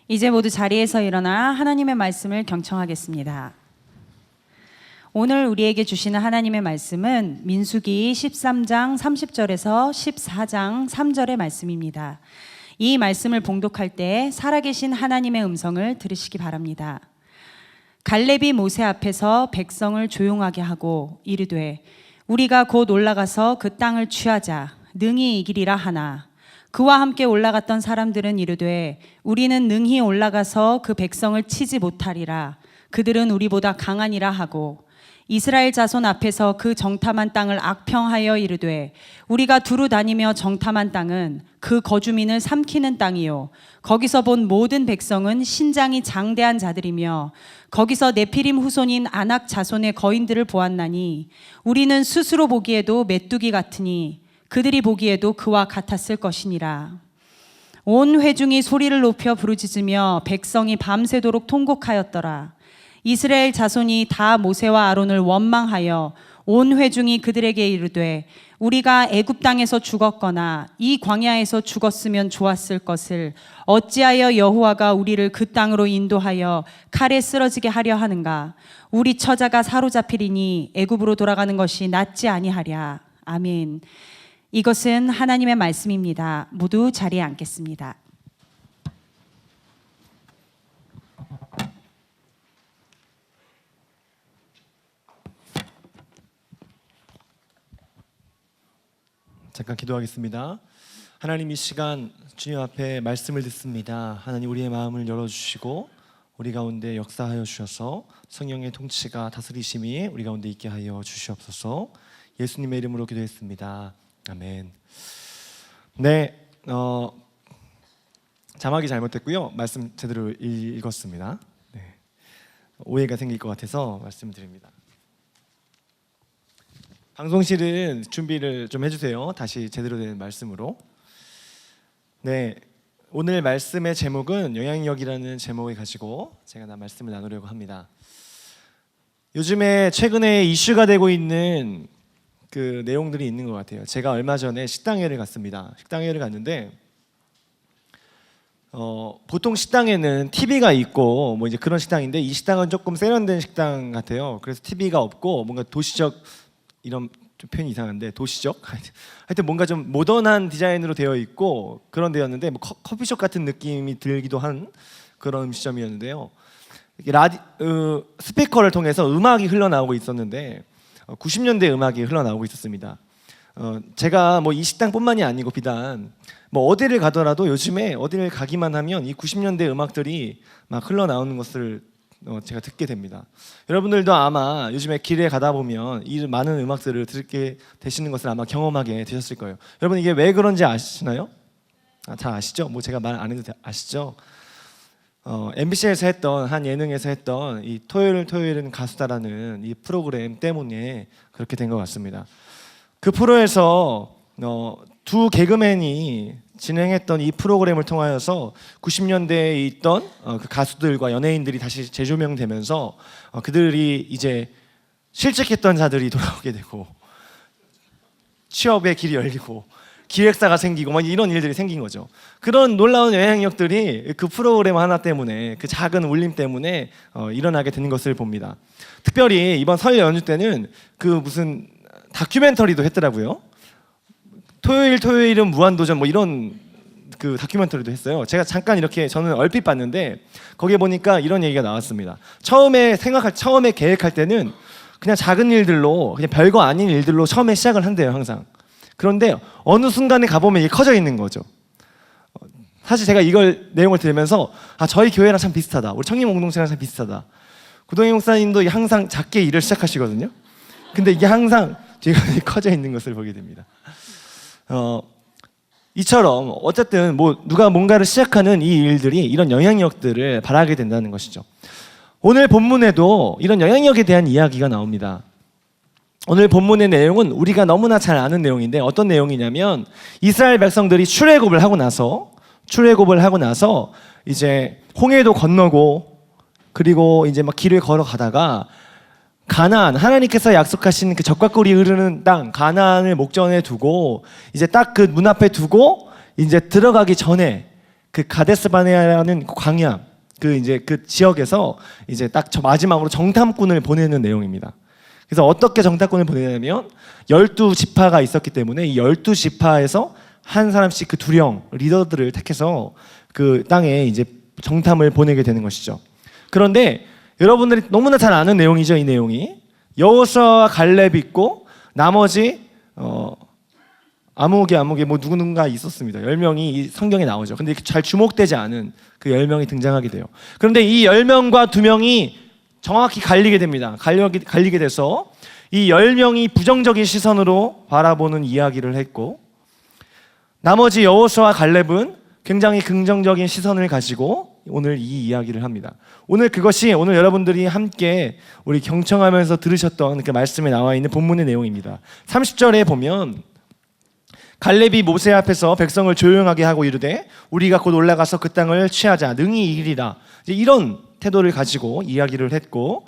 이제 모두 자리에서 일어나 하나님의 말씀을 경청하겠습니다. 오늘 우리에게 주시는 하나님의 말씀은 민수기 13장 30절에서 14장 3절의 말씀입니다. 이 말씀을 봉독할 때 살아계신 하나님의 음성을 들으시기 바랍니다. 갈렙이 모세 앞에서 백성을 조용하게 하고 이르되 우리가 곧 올라가서 그 땅을 취하자 능히 이기리라 하나 그와 함께 올라갔던 사람들은 이르되 우리는 능히 올라가서 그 백성을 치지 못하리라 그들은 우리보다 강하니라 하고 이스라엘 자손 앞에서 그 정탐한 땅을 악평하여 이르되 우리가 두루 다니며 정탐한 땅은 그 거주민을 삼키는 땅이요 거기서 본 모든 백성은 신장이 장대한 자들이며 거기서 네피림 후손인 아낙 자손의 거인들을 보았나니 우리는 스스로 보기에도 메뚜기 같으니 그들이 보기에도 그와 같았을 것이니라. 온 회중이 소리를 높여 부르짖으며 백성이 밤새도록 통곡하였더라. 이스라엘 자손이 다 모세와 아론을 원망하여 온 회중이 그들에게 이르되 우리가 애굽 땅에서 죽었거나 이 광야에서 죽었으면 좋았을 것을 어찌하여 여호와가 우리를 그 땅으로 인도하여 칼에 쓰러지게 하려 하는가. 우리 처자가 사로잡히리니 애굽으로 돌아가는 것이 낫지 아니하랴. 아멘. 이것은 하나님의 말씀입니다. 모두 자리에 앉겠습니다. 잠깐 기도하겠습니다. 하나님, 이 시간 주님 앞에 말씀을 듣습니다. 하나님, 우리의 마음을 열어주시고 우리 가운데 역사하여 주셔서 성령의 통치가 다스리심이 우리 가운데 있게 하여 주시옵소서. 예수님의 이름으로 기도했습니다. 아멘. 네, 자막이 잘못됐고요. 말씀 제대로 읽었습니다. 네. 오해가 생길 것 같아서 말씀드립니다. 방송실은 준비를 좀 해주세요. 다시 제대로 된 말씀으로. 네, 오늘 말씀의 제목은 영향력이라는 제목을 가지고 제가 말씀을 나누려고 합니다. 요즘에 최근에 이슈가 되고 있는 그 내용들이 있는 것 같아요. 제가 얼마 전에 식당회를 갔습니다. 식당회를 갔는데 보통 식당에는 TV가 있고 뭐 이제 그런 식당인데 이 식당은 조금 세련된 식당 같아요. 그래서 TV가 없고 뭔가 도시적, 이런 좀 표현이 이상한데 도시적? 하여튼 뭔가 좀 모던한 디자인으로 되어 있고 그런 데였는데 뭐 커피숍 같은 느낌이 들기도 한 그런 음식점이었는데요. 스피커를 통해서 음악이 흘러나오고 있었는데 90년대 음악이 흘러나오고 있었습니다. 제가 뭐 이 식당뿐만이 아니고 비단 뭐 어디를 가더라도 요즘에 어디를 가기만 하면 이 90년대 음악들이 막 흘러나오는 것을 제가 듣게 됩니다. 여러분들도 아마 요즘에 길에 가다 보면 이 많은 음악들을 듣게 되시는 것을 아마 경험하게 되셨을 거예요. 여러분, 이게 왜 그런지 아시나요? 잘 아시죠? 뭐 제가 말 안 해도 아시죠? MBC에서 했던 한 예능에서 했던 이 토요일은 가수다라는 이 프로그램 때문에 그렇게 된 것 같습니다. 그 프로에서 두 개그맨이 진행했던 이 프로그램을 통하여서 90년대에 있던 그 가수들과 연예인들이 다시 재조명되면서 그들이 이제 실직했던 자들이 돌아오게 되고 취업의 길이 열리고 기획사가 생기고 막 이런 일들이 생긴 거죠. 그런 놀라운 영향력들이 그 프로그램 하나 때문에, 그 작은 울림 때문에 일어나게 되는 것을 봅니다. 특별히 이번 설 연휴 때는 그 무슨 다큐멘터리도 했더라고요. 토요일은 무한도전 뭐 이런 그 다큐멘터리도 했어요. 제가 잠깐 이렇게 저는 얼핏 봤는데 거기에 보니까 이런 얘기가 나왔습니다. 처음에 계획할 때는 그냥 작은 일들로, 그냥 별거 아닌 일들로 처음에 시작을 한대요, 항상. 그런데 어느 순간에 가보면 이게 커져 있는 거죠. 사실 제가 이걸 내용을 들으면서 저희 교회랑 참 비슷하다, 우리 청림 공동체랑 참 비슷하다. 구동희 목사님도 항상 작게 일을 시작하시거든요. 근데 이게 항상 뒤가 커져 있는 것을 보게 됩니다. 이처럼 어쨌든 뭐 누가 뭔가를 시작하는 이 일들이 이런 영향력들을 발하게 된다는 것이죠. 오늘 본문에도 이런 영향력에 대한 이야기가 나옵니다. 오늘 본문의 내용은 우리가 너무나 잘 아는 내용인데 어떤 내용이냐면 이스라엘 백성들이 출애굽을 하고 나서 이제 홍해도 건너고 그리고 이제 막 길을 걸어가다가 가나안, 하나님께서 약속하신 그 젖과 꿀이 흐르는 땅 가나안을 목전에 두고 이제 딱 그 문 앞에 두고 이제 들어가기 전에 그 가데스바네아라는 광야 그 지역에서 이제 딱 저 마지막으로 정탐꾼을 보내는 내용입니다. 그래서 어떻게 정탐꾼을 보내냐면 12지파가 있었기 때문에 이 12지파에서 한 사람씩 그 두령 리더들을 택해서 그 땅에 이제 정탐을 보내게 되는 것이죠. 그런데 여러분들이 너무나 잘 아는 내용이죠. 이 내용이 여호수아와 갈렙이 있고 나머지 아무개 뭐 누군가 있었습니다. 10명이 이 성경에 나오죠. 근데 잘 주목되지 않은 그 10명이 등장하게 돼요. 그런데 이 10명과 2명이 정확히 갈리게 됩니다. 갈리게 돼서 이 10명이 부정적인 시선으로 바라보는 이야기를 했고 나머지 여호수아와 갈렙은 굉장히 긍정적인 시선을 가지고 오늘 이 이야기를 합니다. 오늘 그것이 오늘 여러분들이 함께 우리 경청하면서 들으셨던 그 말씀에 나와 있는 본문의 내용입니다. 30절에 보면 갈렙이 모세 앞에서 백성을 조용하게 하고 이르되 우리가 곧 올라가서 그 땅을 취하자 능히 이기리라 이런 태도를 가지고 이야기를 했고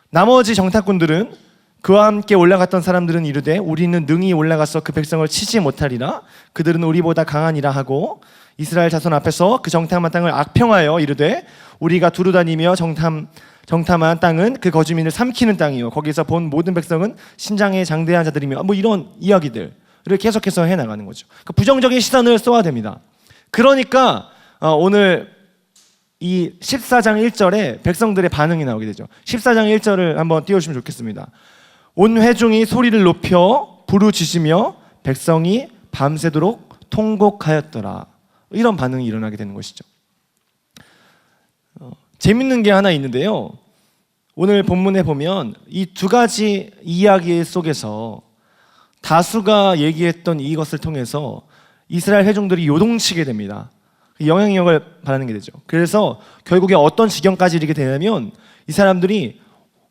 나머지 정탐꾼들은 그와 함께 올라갔던 사람들은 이르되 우리는 능히 올라가서 그 백성을 치지 못하리라 그들은 우리보다 강하니라 하고 이스라엘 자손 앞에서 그 정탐한 땅을 악평하여 이르되 우리가 두루 다니며 정탐한 땅은 그 거주민을 삼키는 땅이요 거기서 본 모든 백성은 신장에 장대한 자들이며 뭐 이런 이야기들을 계속해서 해나가는 거죠. 그러니까 부정적인 시선을 쏘아댑니다. 그러니까 오늘 이 14장 1절에 백성들의 반응이 나오게 되죠. 14장 1절을 한번 띄워주시면 좋겠습니다. 온 회중이 소리를 높여 부르짖으며 백성이 밤새도록 통곡하였더라. 이런 반응이 일어나게 되는 것이죠. 재밌는 게 하나 있는데요. 오늘 본문에 보면 이 두 가지 이야기 속에서 다수가 얘기했던 이것을 통해서 이스라엘 회중들이 요동치게 됩니다. 영향력을 발하는 게 되죠. 그래서 결국에 어떤 지경까지 이르게 되냐면 이 사람들이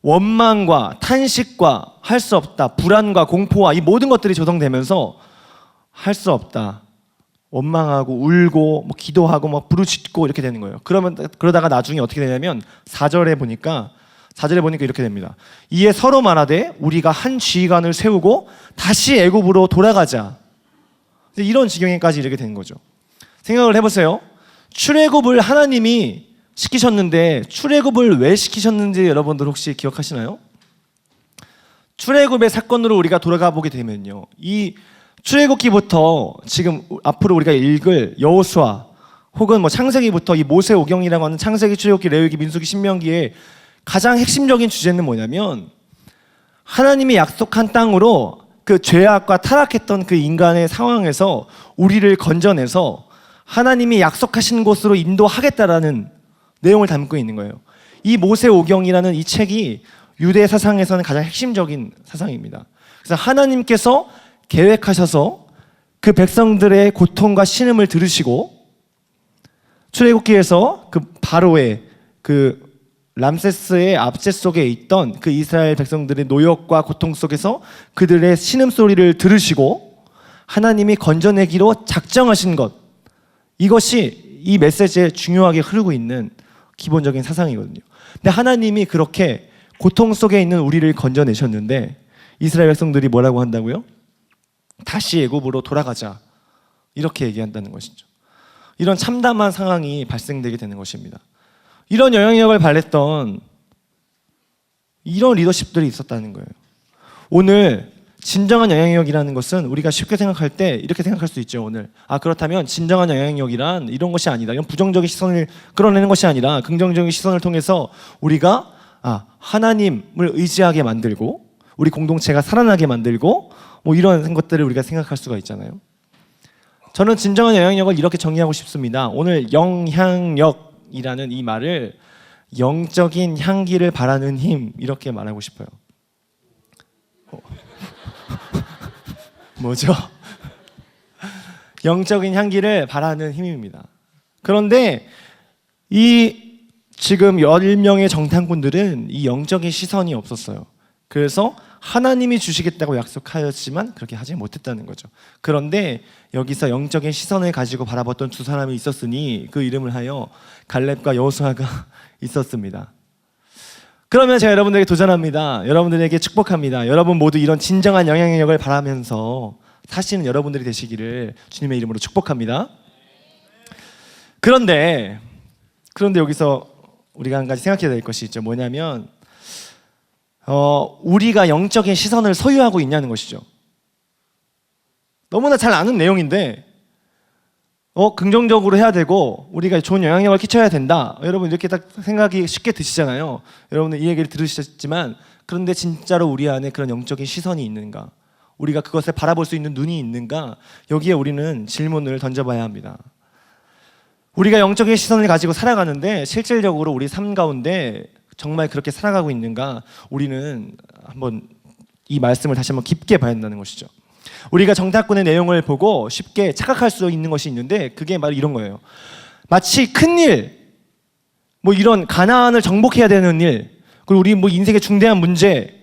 원망과 탄식과 할 수 없다, 불안과 공포와 이 모든 것들이 조성되면서 할 수 없다, 원망하고 울고 뭐 기도하고 막 부르짖고 이렇게 되는 거예요. 그러다가 나중에 어떻게 되냐면 4절에 보니까 이렇게 됩니다. 이에 서로 말하되 우리가 한 지휘관을 세우고 다시 애굽으로 돌아가자. 이런 지경에까지 이르게 되는 거죠. 생각을 해보세요. 출애굽을 하나님이 시키셨는데 출애굽을 왜 시키셨는지 여러분들 혹시 기억하시나요? 출애굽의 사건으로 우리가 돌아가 보게 되면요, 이 출애굽기부터 지금 앞으로 우리가 읽을 여호수아 혹은 뭐 창세기부터 이 모세오경이라고 하는 창세기, 출애굽기, 레위기, 민수기, 신명기의 가장 핵심적인 주제는 뭐냐면 하나님이 약속한 땅으로 그 죄악과 타락했던 그 인간의 상황에서 우리를 건져내서 하나님이 약속하신 곳으로 인도하겠다라는 내용을 담고 있는 거예요. 이 모세오경이라는 이 책이 유대 사상에서는 가장 핵심적인 사상입니다. 그래서 하나님께서 계획하셔서 그 백성들의 고통과 신음을 들으시고 출애굽기에서 그 바로의 그 람세스의 압제 속에 있던 그 이스라엘 백성들의 노역과 고통 속에서 그들의 신음소리를 들으시고 하나님이 건져내기로 작정하신 것, 이것이 이 메시지에 중요하게 흐르고 있는 기본적인 사상이거든요. 근데 하나님이 그렇게 고통 속에 있는 우리를 건져내셨는데 이스라엘 백성들이 뭐라고 한다고요? 다시 애굽으로 돌아가자, 이렇게 얘기한다는 것이죠. 이런 참담한 상황이 발생되게 되는 것입니다. 이런 영향력을 발휘했던 이런 리더십들이 있었다는 거예요. 오늘 진정한 영향력이라는 것은 우리가 쉽게 생각할 때 이렇게 생각할 수 있죠. 오늘 그렇다면 진정한 영향력이란 이런 것이 아니다, 이런 부정적인 시선을 끌어내는 것이 아니라 긍정적인 시선을 통해서 우리가 하나님을 의지하게 만들고 우리 공동체가 살아나게 만들고 뭐 이런 것들을 우리가 생각할 수가 있잖아요. 저는 진정한 영향력을 이렇게 정의하고 싶습니다. 오늘 영향력이라는 이 말을 영적인 향기를 바라는 힘, 이렇게 말하고 싶어요. 뭐죠? 영적인 향기를 바라는 힘입니다. 그런데 이 지금 10명의 정탐꾼들은 이 영적인 시선이 없었어요. 그래서 하나님이 주시겠다고 약속하였지만 그렇게 하지 못했다는 거죠. 그런데 여기서 영적인 시선을 가지고 바라봤던 두 사람이 있었으니 그 이름을 하여 갈렙과 여호수아가 있었습니다. 그러면 제가 여러분들에게 도전합니다. 여러분들에게 축복합니다. 여러분 모두 이런 진정한 영향력을 바라면서 사시는 여러분들이 되시기를 주님의 이름으로 축복합니다. 그런데 여기서 우리가 한 가지 생각해야 될 것이 있죠. 뭐냐면 우리가 영적인 시선을 소유하고 있냐는 것이죠. 너무나 잘 아는 내용인데 긍정적으로 해야 되고 우리가 좋은 영향력을 끼쳐야 된다. 여러분 이렇게 딱 생각이 쉽게 드시잖아요. 여러분은 이 얘기를 들으셨지만 그런데 진짜로 우리 안에 그런 영적인 시선이 있는가? 우리가 그것을 바라볼 수 있는 눈이 있는가? 여기에 우리는 질문을 던져봐야 합니다. 우리가 영적인 시선을 가지고 살아가는데 실질적으로 우리 삶 가운데 정말 그렇게 살아가고 있는가? 우리는 한번 이 말씀을 다시 한번 깊게 봐야 한다는 것이죠. 우리가 정탐꾼의 내용을 보고 쉽게 착각할 수 있는 것이 있는데 그게 바로 이런 거예요. 마치 큰일, 이런 가나안을 정복해야 되는 일, 그리고 우리 인생의 중대한 문제,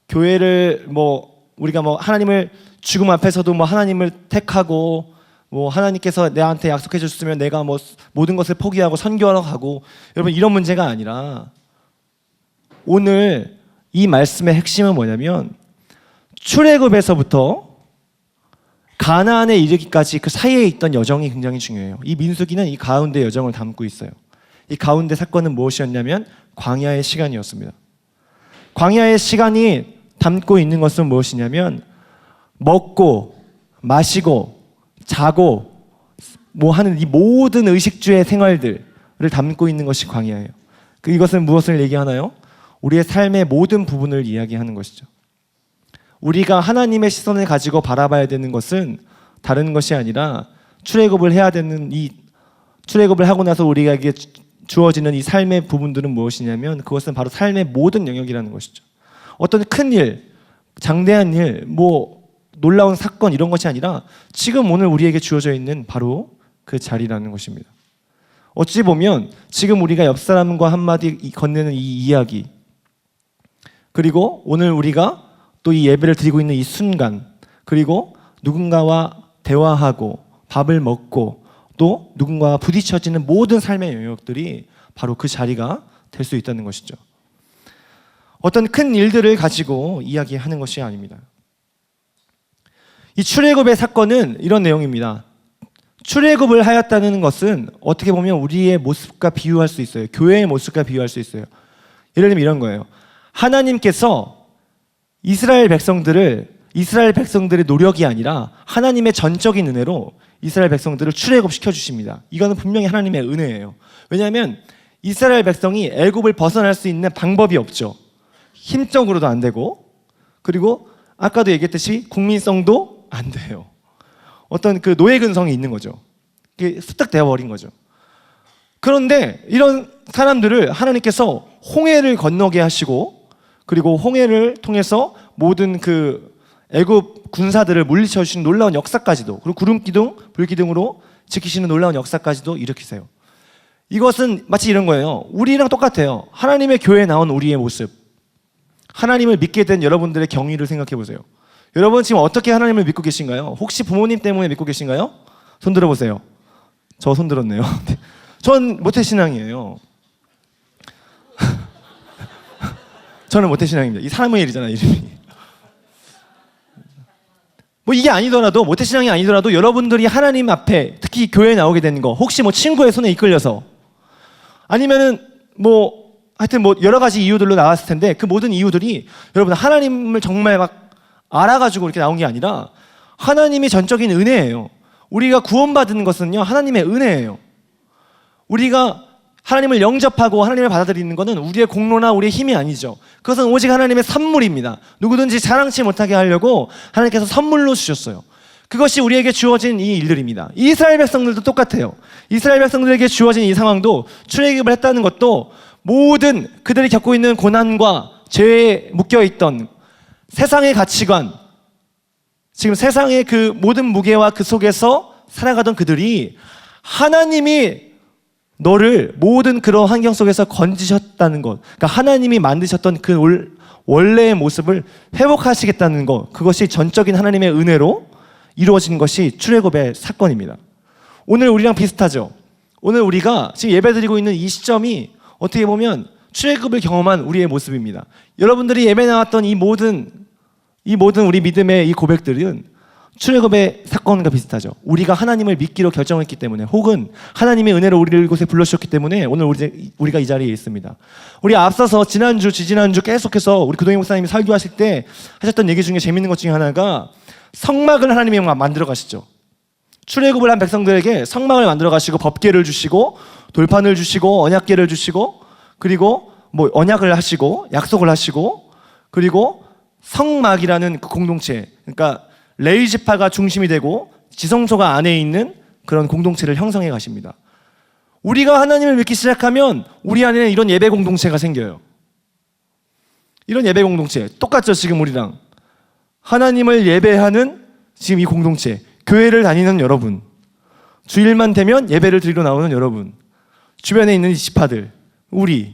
교회를 우리가 하나님을 죽음 앞에서도 하나님을 택하고 하나님께서 내한테 약속해 주셨으면 내가 모든 것을 포기하고 선교하러 가고, 여러분 이런 문제가 아니라 오늘 이 말씀의 핵심은 뭐냐면 출애굽에서부터 가나안에 이르기까지 그 사이에 있던 여정이 굉장히 중요해요. 이 민수기는 이 가운데 여정을 담고 있어요. 이 가운데 사건은 무엇이었냐면 광야의 시간이었습니다. 광야의 시간이 담고 있는 것은 무엇이냐면 먹고 마시고 자고 하는 이 모든 의식주의 생활들을 담고 있는 것이 광야예요. 이것은 무엇을 얘기하나요? 우리의 삶의 모든 부분을 이야기하는 것이죠. 우리가 하나님의 시선을 가지고 바라봐야 되는 것은 다른 것이 아니라 출애굽을 해야 되는 이 출애굽을 하고 나서 우리에게 주어지는 이 삶의 부분들은 무엇이냐면 그것은 바로 삶의 모든 영역이라는 것이죠. 어떤 큰 일, 장대한 일, 놀라운 사건 이런 것이 아니라 지금 오늘 우리에게 주어져 있는 바로 그 자리라는 것입니다. 어찌 보면 지금 우리가 옆 사람과 한마디 건네는 이 이야기, 그리고 오늘 우리가 또 이 예배를 드리고 있는 이 순간, 그리고 누군가와 대화하고 밥을 먹고 또 누군가와 부딪혀지는 모든 삶의 영역들이 바로 그 자리가 될 수 있다는 것이죠. 어떤 큰 일들을 가지고 이야기하는 것이 아닙니다. 이 출애굽의 사건은 이런 내용입니다. 출애굽을 하였다는 것은 어떻게 보면 우리의 모습과 비유할 수 있어요. 교회의 모습과 비유할 수 있어요. 예를 들면 이런 거예요. 하나님께서 이스라엘 백성들의 노력이 아니라 하나님의 전적인 은혜로 이스라엘 백성들을 출애굽시켜 주십니다. 이거는 분명히 하나님의 은혜예요. 왜냐하면 이스라엘 백성이 애굽을 벗어날 수 있는 방법이 없죠. 힘적으로도 안 되고, 그리고 아까도 얘기했듯이 국민성도 안 돼요. 어떤 그 노예 근성이 있는 거죠. 그게 습득되어 버린 거죠. 그런데 이런 사람들을 하나님께서 홍해를 건너게 하시고, 그리고 홍해를 통해서 모든 그 애굽 군사들을 물리쳐 주시는 놀라운 역사까지도, 그리고 구름 기둥, 불 기둥으로 지키시는 놀라운 역사까지도 일으키세요. 이것은 마치 이런 거예요. 우리랑 똑같아요. 하나님의 교회에 나온 우리의 모습. 하나님을 믿게 된 여러분들의 경위를 생각해 보세요. 여러분 지금 어떻게 하나님을 믿고 계신가요? 혹시 부모님 때문에 믿고 계신가요? 손 들어보세요. 저 손 들었네요. 전 모태신앙이에요. 저는 모태신앙입니다. 이 사람의 일이잖아요, 이름이. 이게 아니더라도, 모태신앙이 아니더라도 여러분들이 하나님 앞에, 특히 교회에 나오게 되는 거, 혹시 친구의 손에 이끌려서, 아니면은 하여튼 여러 가지 이유들로 나왔을 텐데, 그 모든 이유들이 여러분 하나님을 정말 알아가지고 이렇게 나온 게 아니라 하나님이 전적인 은혜예요. 우리가 구원받은 것은요, 하나님의 은혜예요. 우리가 하나님을 영접하고 하나님을 받아들이는 것은 우리의 공로나 우리의 힘이 아니죠. 그것은 오직 하나님의 선물입니다. 누구든지 자랑치 못하게 하려고 하나님께서 선물로 주셨어요. 그것이 우리에게 주어진 이 일들입니다. 이스라엘 백성들도 똑같아요. 이스라엘 백성들에게 주어진 이 상황도, 출애굽을 했다는 것도 모든 그들이 겪고 있는 고난과 죄에 묶여있던 세상의 가치관, 지금 세상의 그 모든 무게와 그 속에서 살아가던 그들이 하나님이 너를 모든 그런 환경 속에서 건지셨다는 것, 그러니까 하나님이 만드셨던 그 원래의 모습을 회복하시겠다는 것, 그것이 전적인 하나님의 은혜로 이루어진 것이 출애굽의 사건입니다. 오늘 우리랑 비슷하죠. 오늘 우리가 지금 예배드리고 있는 이 시점이 어떻게 보면 출애굽을 경험한 우리의 모습입니다. 여러분들이 예배 나왔던 이 모든 우리 믿음의 이 고백들은 출애굽의 사건과 비슷하죠. 우리가 하나님을 믿기로 결정했기 때문에, 혹은 하나님의 은혜로 우리를 이곳에 불러주셨기 때문에 오늘 우리가 이 자리에 있습니다. 우리 앞서서 지난주, 지지난주 계속해서 우리 그동희 목사님이 설교하실 때 하셨던 얘기 중에 재밌는 것 중에 하나가 성막을 하나님이 만들어 가시죠. 출애굽을 한 백성들에게 성막을 만들어 가시고 법궤를 주시고 돌판을 주시고 언약궤를 주시고 그리고 뭐 언약을 하시고 약속을 하시고 그리고 성막이라는 그 공동체, 그러니까 레위 지파가 중심이 되고 지성소가 안에 있는 그런 공동체를 형성해 가십니다. 우리가 하나님을 믿기 시작하면 우리 안에는 이런 예배 공동체가 생겨요. 이런 예배 공동체 똑같죠. 지금 우리랑 하나님을 예배하는 지금 이 공동체, 교회를 다니는 여러분, 주일만 되면 예배를 드리러 나오는 여러분, 주변에 있는 이 지파들, 우리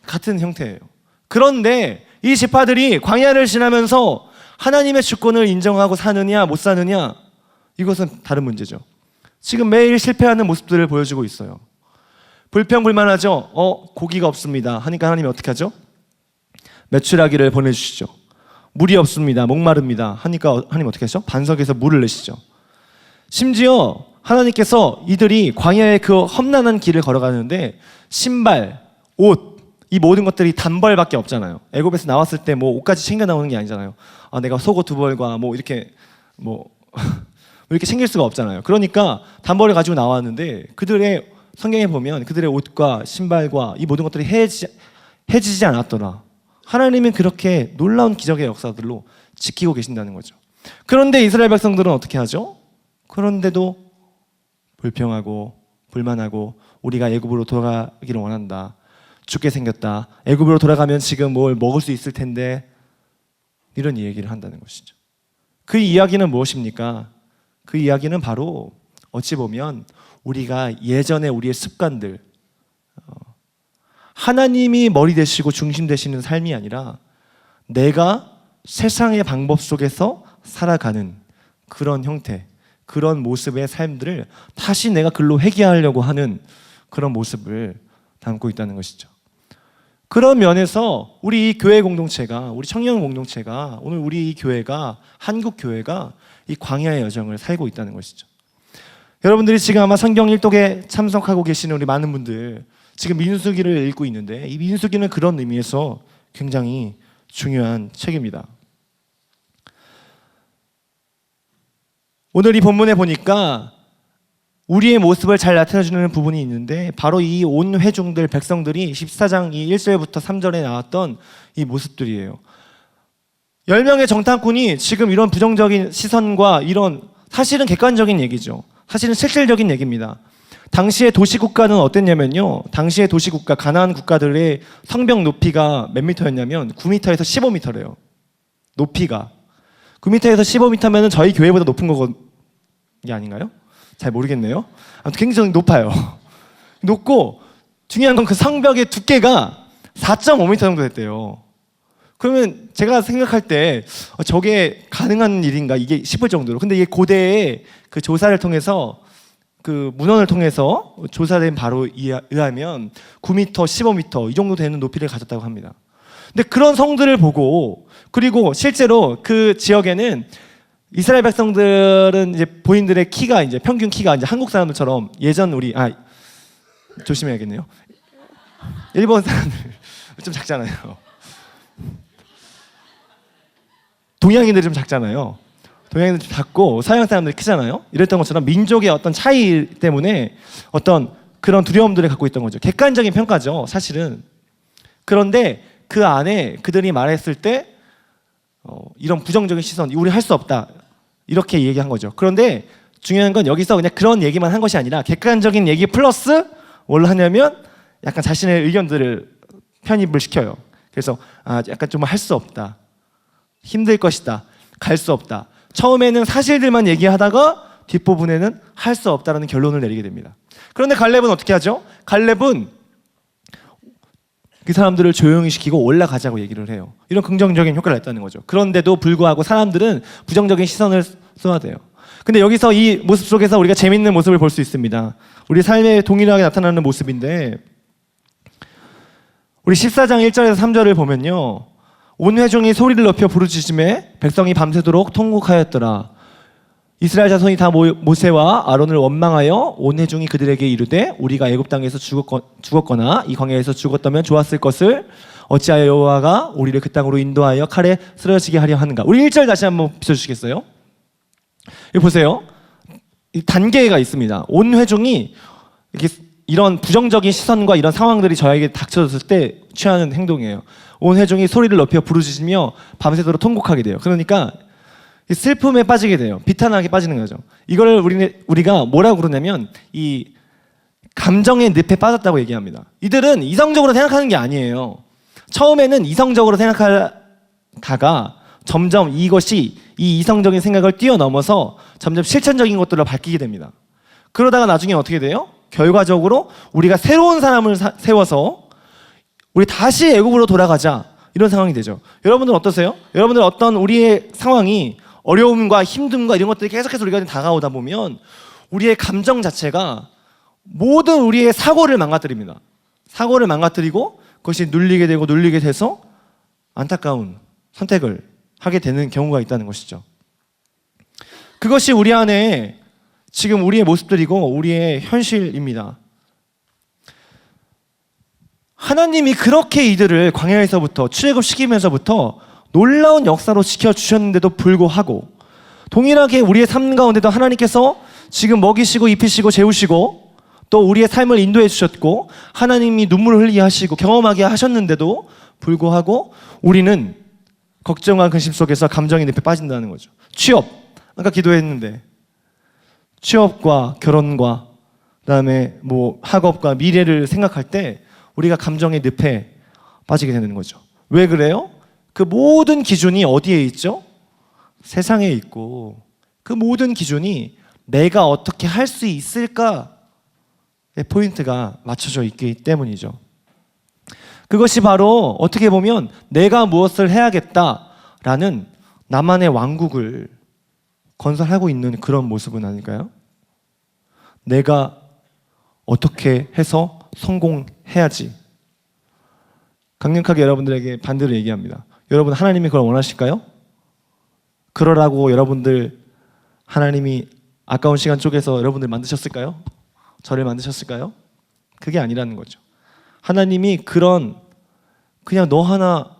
같은 형태예요. 그런데 이 지파들이 광야를 지나면서 하나님의 주권을 인정하고 사느냐 못 사느냐, 이것은 다른 문제죠. 지금 매일 실패하는 모습들을 보여주고 있어요. 불평불만하죠. 고기가 없습니다 하니까 하나님이 어떻게 하죠? 메추라기를 보내주시죠. 물이 없습니다, 목마릅니다 하니까 하나님 어떻게 하죠? 반석에서 물을 내시죠. 심지어 하나님께서 이들이 광야의 그 험난한 길을 걸어가는데 신발, 옷, 이 모든 것들이 단벌밖에 없잖아요. 애굽에서 나왔을 때 뭐 옷까지 챙겨 나오는 게 아니잖아요. 내가 속옷 2벌과 뭐 이렇게 뭐 이렇게 챙길 수가 없잖아요. 그러니까 단벌을 가지고 나왔는데 그들의 성경에 보면 그들의 옷과 신발과 이 모든 것들이 해지지 않았더라. 하나님은 그렇게 놀라운 기적의 역사들로 지키고 계신다는 거죠. 그런데 이스라엘 백성들은 어떻게 하죠? 그런데도 불평하고 불만하고 우리가 애굽으로 돌아가기를 원한다. 죽게 생겼다. 애굽으로 돌아가면 지금 뭘 먹을 수 있을 텐데, 이런 얘기를 한다는 것이죠. 그 이야기는 무엇입니까? 그 이야기는 바로 어찌 보면 우리가 예전에 우리의 습관들, 하나님이 머리 되시고 중심 되시는 삶이 아니라 내가 세상의 방법 속에서 살아가는 그런 형태, 그런 모습의 삶들을 다시 내가 글로 회귀하려고 하는 그런 모습을 담고 있다는 것이죠. 그런 면에서 우리 이 교회 공동체가, 우리 청년 공동체가, 오늘 우리 이 교회가, 한국 교회가 이 광야의 여정을 살고 있다는 것이죠. 여러분들이 지금 아마 성경 일독에 참석하고 계시는 우리 많은 분들, 지금 민수기를 읽고 있는데 이 민수기는 그런 의미에서 굉장히 중요한 책입니다. 오늘 이 본문에 보니까 우리의 모습을 잘 나타내주는 부분이 있는데 바로 이 온 회중들, 백성들이 14장 이 1절부터 3절에 나왔던 이 모습들이에요. 10명의 정탐꾼이 지금 이런 부정적인 시선과 이런, 사실은 객관적인 얘기죠. 사실은 실질적인 얘기입니다. 당시의 도시국가는 어땠냐면요, 당시의 도시국가, 가나안 국가들의 성벽 높이가 몇 미터였냐면 9m에서 15m래요. 높이가 9m에서 15m면 저희 교회보다 높은 게 아닌가요? 잘 모르겠네요. 아무튼 굉장히 높아요. 높고 중요한 건 그 성벽의 두께가 4.5m 정도 됐대요. 그러면 제가 생각할 때 저게 가능한 일인가 이게 싶을 정도로. 근데 이게 고대의 그 조사를 통해서, 그 문헌을 통해서 조사된 바로 의하면 9m, 15m 이 정도 되는 높이를 가졌다고 합니다. 근데 그런 성들을 보고, 그리고 실제로 그 지역에는 이스라엘 백성들은 이제 본인들의 키가 이제 평균 키가 이제 한국 사람들처럼 예전 우리 조심해야겠네요. 일본 사람들 좀 작잖아요. 동양인들이 좀 작잖아요. 동양인들 좀 작고 서양 사람들이 크잖아요. 이랬던 것처럼 민족의 어떤 차이 때문에 어떤 그런 두려움들을 갖고 있던 거죠. 객관적인 평가죠, 사실은. 그런데 그 안에 그들이 말했을 때 이런 부정적인 시선, 우리 할 수 없다, 이렇게 얘기한 거죠. 그런데 중요한 건 여기서 그냥 그런 얘기만 한 것이 아니라 객관적인 얘기 플러스 뭘 하냐면 약간 자신의 의견들을 편입을 시켜요. 그래서 약간 좀 할 수 없다, 힘들 것이다, 갈 수 없다. 처음에는 사실들만 얘기하다가 뒷부분에는 할 수 없다라는 결론을 내리게 됩니다. 그런데 갈렙은 어떻게 하죠? 갈렙은 그 사람들을 조용히 시키고 올라가자고 얘기를 해요. 이런 긍정적인 효과를 냈다는 거죠. 그런데도 불구하고 사람들은 부정적인 시선을 쏘아대요. 근데 여기서 이 모습 속에서 우리가 재밌는 모습을 볼 수 있습니다. 우리 삶에 동일하게 나타나는 모습인데, 우리 14장 1절에서 3절을 보면요, 온 회중이 소리를 높여 부르짖음에 백성이 밤새도록 통곡하였더라. 이스라엘 자손이 다 모세와 아론을 원망하여 온 회중이 그들에게 이르되 우리가 애굽 땅에서 죽었거나 이 광야에서 죽었다면 좋았을 것을 어찌하여 여호와가 우리를 그 땅으로 인도하여 칼에 쓰러지게 하려 하는가. 우리 1절 다시 한번 비춰주시겠어요? 여기 보세요. 이 단계가 있습니다. 온 회중이 이렇게 이런 부정적인 시선과 이런 상황들이 저에게 닥쳐졌을 때 취하는 행동이에요. 온 회중이 소리를 높여 부르짖으며 밤새도록 통곡하게 돼요. 그러니까 슬픔에 빠지게 돼요. 비탄하게 빠지는 거죠. 이걸 우리가 뭐라고 그러냐면 이 감정의 늪에 빠졌다고 얘기합니다. 이들은 이성적으로 생각하는 게 아니에요. 처음에는 이성적으로 생각하다가 점점 이것이 이 이성적인 생각을 뛰어넘어서 점점 실천적인 것들로 바뀌게 됩니다. 그러다가 나중에 어떻게 돼요? 결과적으로 우리가 새로운 사람을 세워서 우리 다시 애굽으로 돌아가자 이런 상황이 되죠. 여러분들 어떠세요? 여러분들 어떤 우리의 상황이 어려움과 힘듦과 이런 것들이 계속해서 우리가 다가오다 보면 우리의 감정 자체가 모든 우리의 사고를 망가뜨립니다. 사고를 망가뜨리고 그것이 눌리게 되고 눌리게 돼서 안타까운 선택을 하게 되는 경우가 있다는 것이죠. 그것이 우리 안에 지금 우리의 모습들이고 우리의 현실입니다. 하나님이 그렇게 이들을 광야에서부터 출애굽시키면서부터 놀라운 역사로 지켜주셨는데도 불구하고 동일하게 우리의 삶 가운데도 하나님께서 지금 먹이시고 입히시고 재우시고 또 우리의 삶을 인도해 주셨고 하나님이 눈물을 흘리게 하시고 경험하게 하셨는데도 불구하고 우리는 걱정과 근심 속에서 감정의 늪에 빠진다는 거죠. 취업, 아까 기도했는데 취업과 결혼과 그다음에 뭐 학업과 미래를 생각할 때 우리가 감정의 늪에 빠지게 되는 거죠. 왜 그래요? 그 모든 기준이 어디에 있죠? 세상에 있고 그 모든 기준이 내가 어떻게 할 수 있을까의 포인트가 맞춰져 있기 때문이죠. 그것이 바로 어떻게 보면 내가 무엇을 해야겠다라는 나만의 왕국을 건설하고 있는 그런 모습은 아닐까요? 내가 어떻게 해서 성공해야지. 강력하게 여러분들에게 반대로 얘기합니다. 여러분 하나님이 그걸 원하실까요? 그러라고 여러분들 하나님이 아까운 시간 쪽에서 여러분들 만드셨을까요? 저를 만드셨을까요? 그게 아니라는 거죠. 하나님이 그냥 너 하나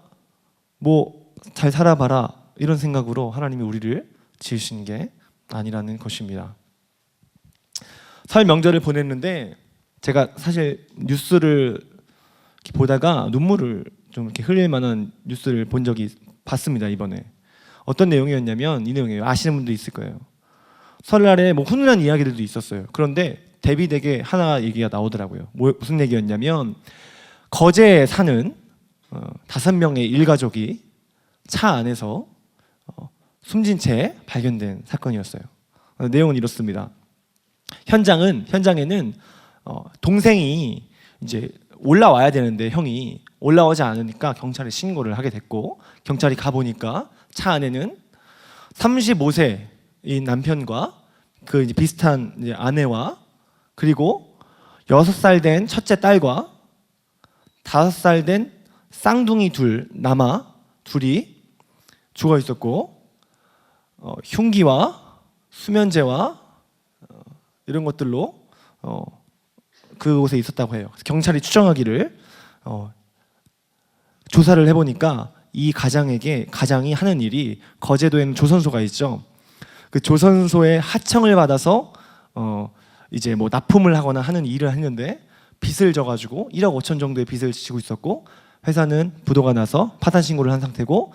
뭐 잘 살아봐라 이런 생각으로 하나님이 우리를 지으신 게 아니라는 것입니다. 설 명절을 보냈는데 제가 사실 뉴스를 보다가 눈물을 좀 이렇게 흘릴 만한 뉴스를 봤습니다. 이번에 어떤 내용이었냐면 이 내용이에요. 아시는 분도 있을 거예요. 설날에 뭐 훈훈한 이야기들도 있었어요. 그런데 대비되게 하나 얘기가 나오더라고요. 무슨 얘기였냐면 거제에 사는 5명의 일가족이 차 안에서 숨진 채 발견된 사건이었어요. 내용은 이렇습니다. 현장에는 동생이 이제 올라와야 되는데 형이 올라오지 않으니까 경찰에 신고를 하게 됐고 경찰이 가보니까 차 안에는 35세인 남편과 그 이제 비슷한 이제 아내와 그리고 6살 된 첫째 딸과 5살 된 쌍둥이 둘이 죽어 있었고 흉기와 수면제와 이런 것들로 그곳에 있었다고 해요. 경찰이 추정하기를 조사를 해보니까 이 가장이 하는 일이 거제도에는 조선소가 있죠. 그 조선소의 하청을 받아서 이제 뭐 납품을 하거나 하는 일을 했는데 빚을 져가지고 1억 5천 정도의 빚을 지고 있었고 회사는 부도가 나서 파산 신고를 한 상태고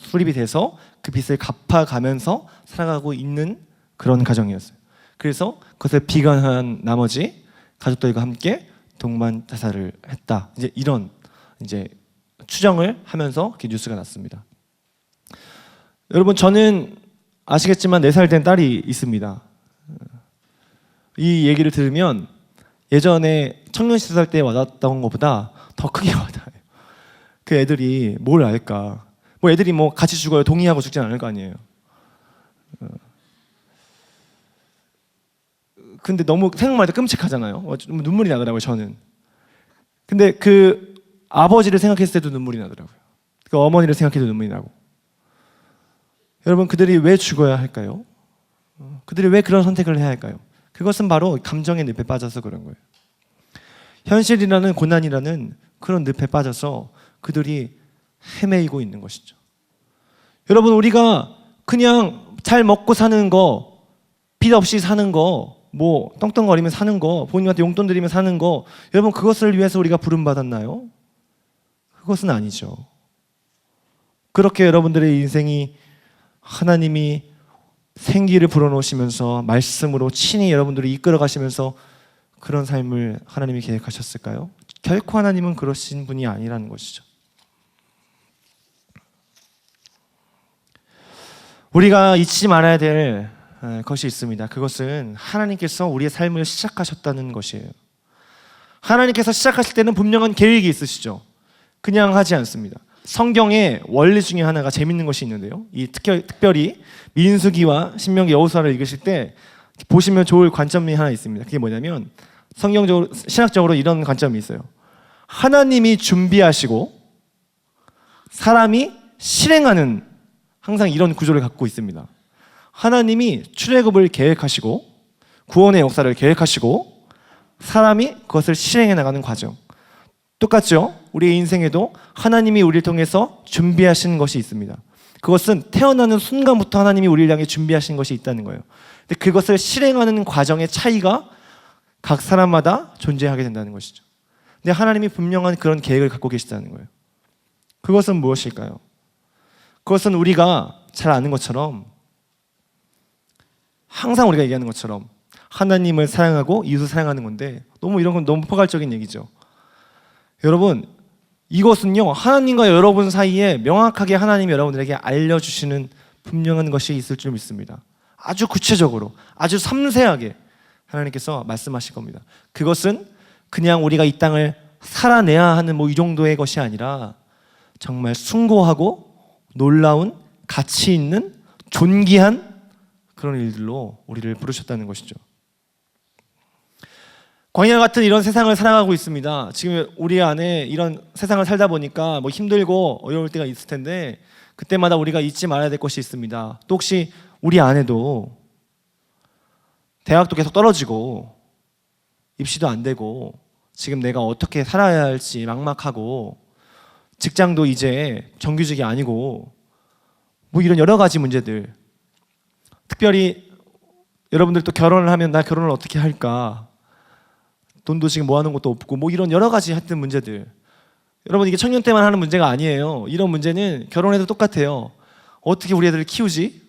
수립이 돼서 그 빚을 갚아가면서 살아가고 있는 그런 가정이었어요. 그래서 그것을 비관한 나머지 가족들과 함께 동반 자살을 했다. 이제 이런 이제 추정을 하면서 이렇게 뉴스가 났습니다. 여러분 저는 아시겠지만 4살 된 딸이 있습니다. 이 얘기를 들으면 예전에 청년시설 때 와닿았던 것보다 더 크게 와닿아요. 그 애들이 뭘 알까? 뭐 애들이 뭐 같이 죽어요. 동의하고 죽진 않을 거 아니에요. 근데 너무 생각만 해도 끔찍하잖아요. 좀 눈물이 나더라고요, 저는. 근데 그 아버지를 생각했을 때도 눈물이 나더라고요. 그 어머니를 생각해도 눈물이 나고. 여러분 그들이 왜 죽어야 할까요? 그들이 왜 그런 선택을 해야 할까요? 그것은 바로 감정의 늪에 빠져서 그런 거예요. 현실이라는 고난이라는 그런 늪에 빠져서 그들이 헤매이고 있는 것이죠. 여러분, 우리가 그냥 잘 먹고 사는 거, 빚 없이 사는 거, 뭐 떵떵거리며 사는 거, 부모님한테 용돈 드리며 사는 거, 여러분 그것을 위해서 우리가 부름받았나요? 그것은 아니죠. 그렇게 여러분들의 인생이 하나님이 생기를 불어넣으시면서 말씀으로 친히 여러분들을 이끌어 가시면서 그런 삶을 하나님이 계획하셨을까요? 결코 하나님은 그러신 분이 아니라는 것이죠. 우리가 잊지 말아야 될 것이 있습니다. 그것은 하나님께서 우리의 삶을 시작하셨다는 것이에요. 하나님께서 시작하실 때는 분명한 계획이 있으시죠. 그냥 하지 않습니다. 성경의 원리 중에 하나가 재밌는 것이 있는데요. 이 특별히 민수기와 신명기 여호수아를 읽으실 때 보시면 좋을 관점이 하나 있습니다. 그게 뭐냐면 성경적으로, 신학적으로 이런 관점이 있어요. 하나님이 준비하시고 사람이 실행하는 항상 이런 구조를 갖고 있습니다. 하나님이 출애굽을 계획하시고 구원의 역사를 계획하시고 사람이 그것을 실행해 나가는 과정. 똑같죠? 우리의 인생에도 하나님이 우리를 통해서 준비하신 것이 있습니다. 그것은 태어나는 순간부터 하나님이 우리를 향해 준비하신 것이 있다는 거예요. 근데 그것을 실행하는 과정의 차이가 각 사람마다 존재하게 된다는 것이죠. 근데 하나님이 분명한 그런 계획을 갖고 계시다는 거예요. 그것은 무엇일까요? 그것은 우리가 잘 아는 것처럼, 항상 우리가 얘기하는 것처럼 하나님을 사랑하고 이웃을 사랑하는 건데, 너무 이런 건 너무 포괄적인 얘기죠. 여러분, 이것은요 하나님과 여러분 사이에 명확하게 하나님이 여러분들에게 알려주시는 분명한 것이 있을 줄 믿습니다. 아주 구체적으로, 아주 섬세하게 하나님께서 말씀하실 겁니다. 그것은 그냥 우리가 이 땅을 살아내야 하는 뭐 이 정도의 것이 아니라 정말 숭고하고 놀라운 가치 있는 존귀한 그런 일들로 우리를 부르셨다는 것이죠. 광야 같은 이런 세상을 살아가고 있습니다. 지금 우리 안에 이런 세상을 살다 보니까 뭐 힘들고 어려울 때가 있을 텐데, 그때마다 우리가 잊지 말아야 될 것이 있습니다. 또 혹시 우리 안에도 대학도 계속 떨어지고 입시도 안 되고 지금 내가 어떻게 살아야 할지 막막하고 직장도 이제 정규직이 아니고 뭐 이런 여러 가지 문제들, 특별히 여러분들 또 결혼을 하면 나 결혼을 어떻게 할까, 돈도 지금 모아놓은 것도 없고 뭐 이런 여러 가지 하여튼 문제들, 여러분 이게 청년 때만 하는 문제가 아니에요. 이런 문제는 결혼해도 똑같아요. 어떻게 우리 애들을 키우지?